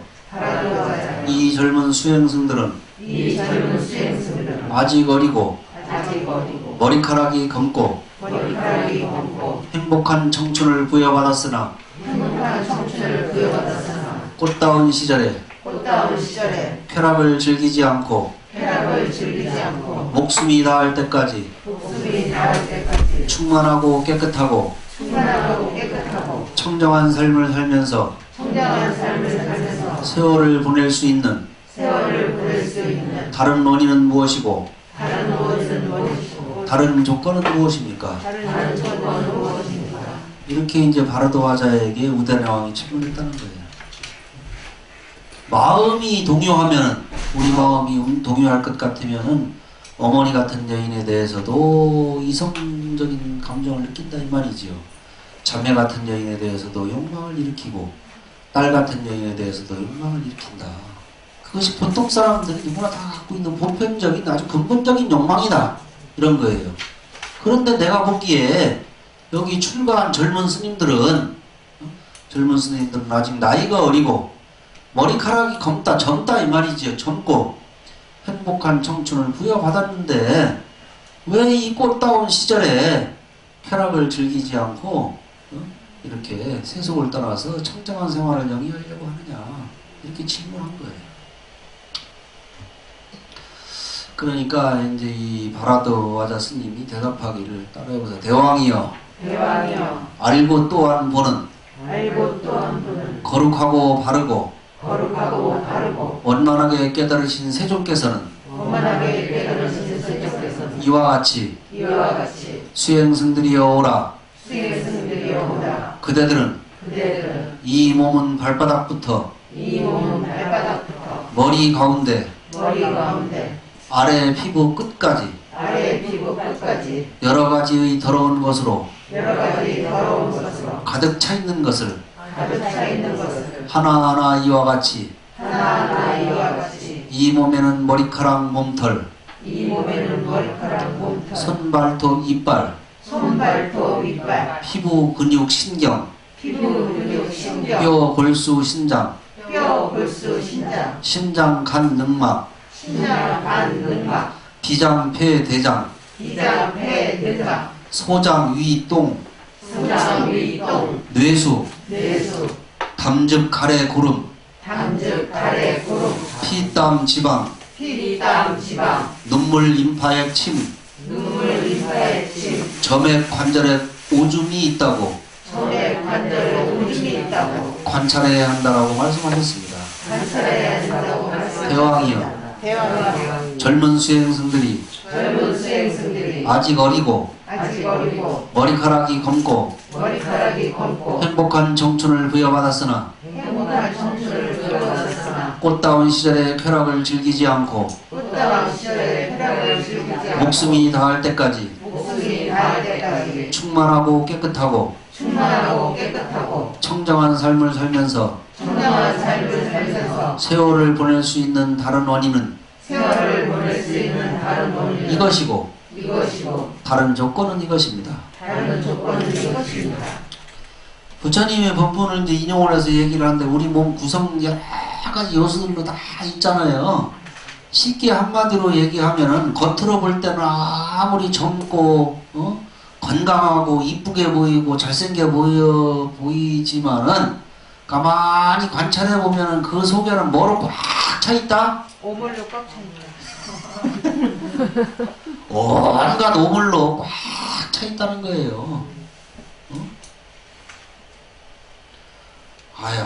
이 젊은 수행승들은 아직 어리고 머리카락이 검고 행복한 청춘을 부여받았으나 꽃다운 시절에 쾌락을 즐기지 않고 목숨이 닿을 때까지 충만하고 깨끗하고 청정한 삶을 살면서 세월을 보낼 수 있는 다른 원인은 무엇이고 다른 무엇은 무엇이고 다른 조건은 무엇입니까? 다른 조건은 무엇입니까? 이렇게 이제 바라도화자에게 우대왕이 질문했다는 거예요. 마음이 동요하면 우리 마음이 동요할 것 같으면은 어머니 같은 여인에 대해서도 이성적인 감정을 느낀다 이 말이지요. 자매 같은 여인에 대해서도 욕망을 일으키고 딸 같은 여인에 대해서도 욕망을 일으킨다. 그것이 보통 사람들이 누구나 다 갖고 있는 보편적인 아주 근본적인 욕망이다. 이런 거예요. 그런데 내가 보기에 여기 출가한 젊은 스님들은 아직 나이가 어리고 머리카락이 젊다 이 말이지요. 젊고 행복한 청춘을 부여받았는데 왜 이 꽃다운 시절에 쾌락을 즐기지 않고 이렇게 세속을 떠나서 청정한 생활을 영위하려고 하느냐 이렇게 질문한 거예요. 그러니까 이제 이 바라도화자 스님이 대답하기를 따라해보세요. 대왕이여 알고 또한 보는 거룩하고 바르고 원만하게 깨달으신 세존께서는 이와 같이 수행승들이여 오라. 그대들은 이 몸은 발바닥부터 머리 가운데 아래 피부 끝까지 여러 가지의 더러운 것으로 가득 차 있는 것을 하나하나 이와 같이 이 몸에는 머리카락 몸털 손발톱 이빨 피부 근육 신경 뼈 골수 신장 신장 간 능막 비장 폐 대장 소장 위 똥 뇌수 담즙 가래 고름 피땀 지방 눈물 림파액 침 점액 관절에 오줌이 있다고 관찰해야 한다라고 말씀하셨습니다. 대왕이여 젊은 수행승들이 아직 어리고 머리카락이 검고 행복한 청춘을 부여받았으나 꽃다운 시절의 쾌락을 즐기지 않고 목숨이 닿을 때까지 충만하고 깨끗하고 청정한 삶을 살면서 세월을 보낼 수 있는 다른 원인은 이것이고 다른 조건은 이것입니다. 부처님의 법문을 이제 인용을 해서 얘기를 하는데 우리 몸 구성 여러 가지 요소들로 다 있잖아요. 쉽게 한마디로 얘기하면은 겉으로 볼 때는 아무리 젊고 건강하고 이쁘게 보이고 잘생겨 보이지만은 가만히 관찰해 보면은 그 속에는 뭐로 꽉 차 있다? 오물로 꽉 찼네. 온갖 오물로 꽉 차 있다는 거예요. 아유,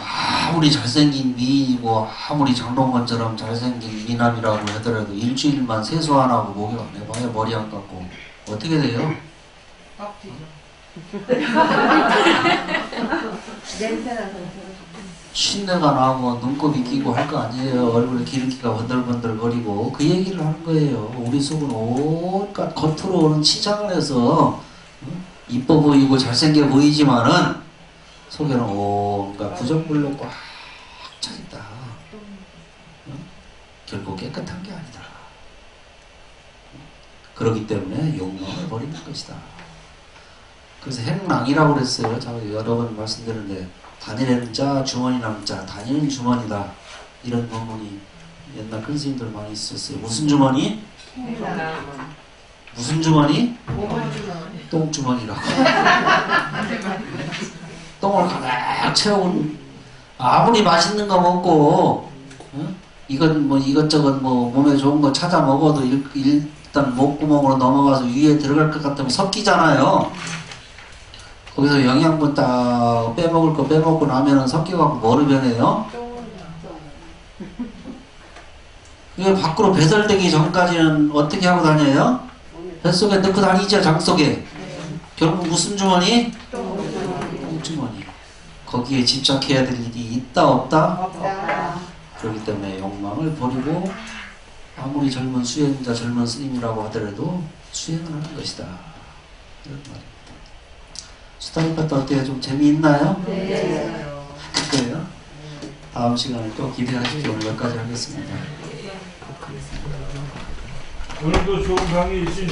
아무리 잘생긴 미인이고 아무리 장동건처럼 잘생긴 미남이라고 하더라도 일주일만 세수 안 하고 목욕 안 해봐야 머리 안 감고 어떻게 돼요? 신내가 나고 눈곱이 끼고 할 거 아니에요. 얼굴에 기름기가 번들번들거리고 그 얘기를 하는 거예요. 우리 속은 온갖 겉으로는 치장을 해서 이뻐 보이고 잘생겨 보이지만은 속에는 온갖 부정물로 꽉 차 있다. 결국 깨끗한 게 아니다. 그렇기 때문에 욕망을 버리는 것이다. 그래서 행랑이라고 그랬어요. 제가 여러 번 말씀드렸는데 다니는 자, 주머니 남자, 다니는 주머니다. 이런 본문이 옛날 큰 스님들 많이 있었어요. 무슨 주머니? 무슨 주머니? 똥주머니라고. 똥을 가득 채운 아무리 맛있는 거 먹고 이건 뭐 이것저것 뭐 몸에 좋은 거 찾아 먹어도 일단 목구멍으로 넘어가서 위에 들어갈 것 같으면 섞이잖아요. 거기서 영양분 딱 빼먹을 거 빼먹고 나면은 섞여갖고 뭐로 변해요? 이게 밖으로 배설되기 전까지는 어떻게 하고 다녀요? 뱃속에 넣고 다니죠, 장 속에. 결국 무슨 주머니? 똥주머니. 거기에 집착해야 될 일이 있다 없다? 없다. 그렇기 때문에 욕망을 버리고 아무리 젊은 수행자, 젊은 스님이라고 하더라도 수행을 하는 것이다. 이런 말입니다. 수다니까 어때요? 좀 재미있나요? 네. 그래요? 다음 시간에 또 기대하시기 오늘 여기까지 하겠습니다. 오늘도 좋은 강의 있으신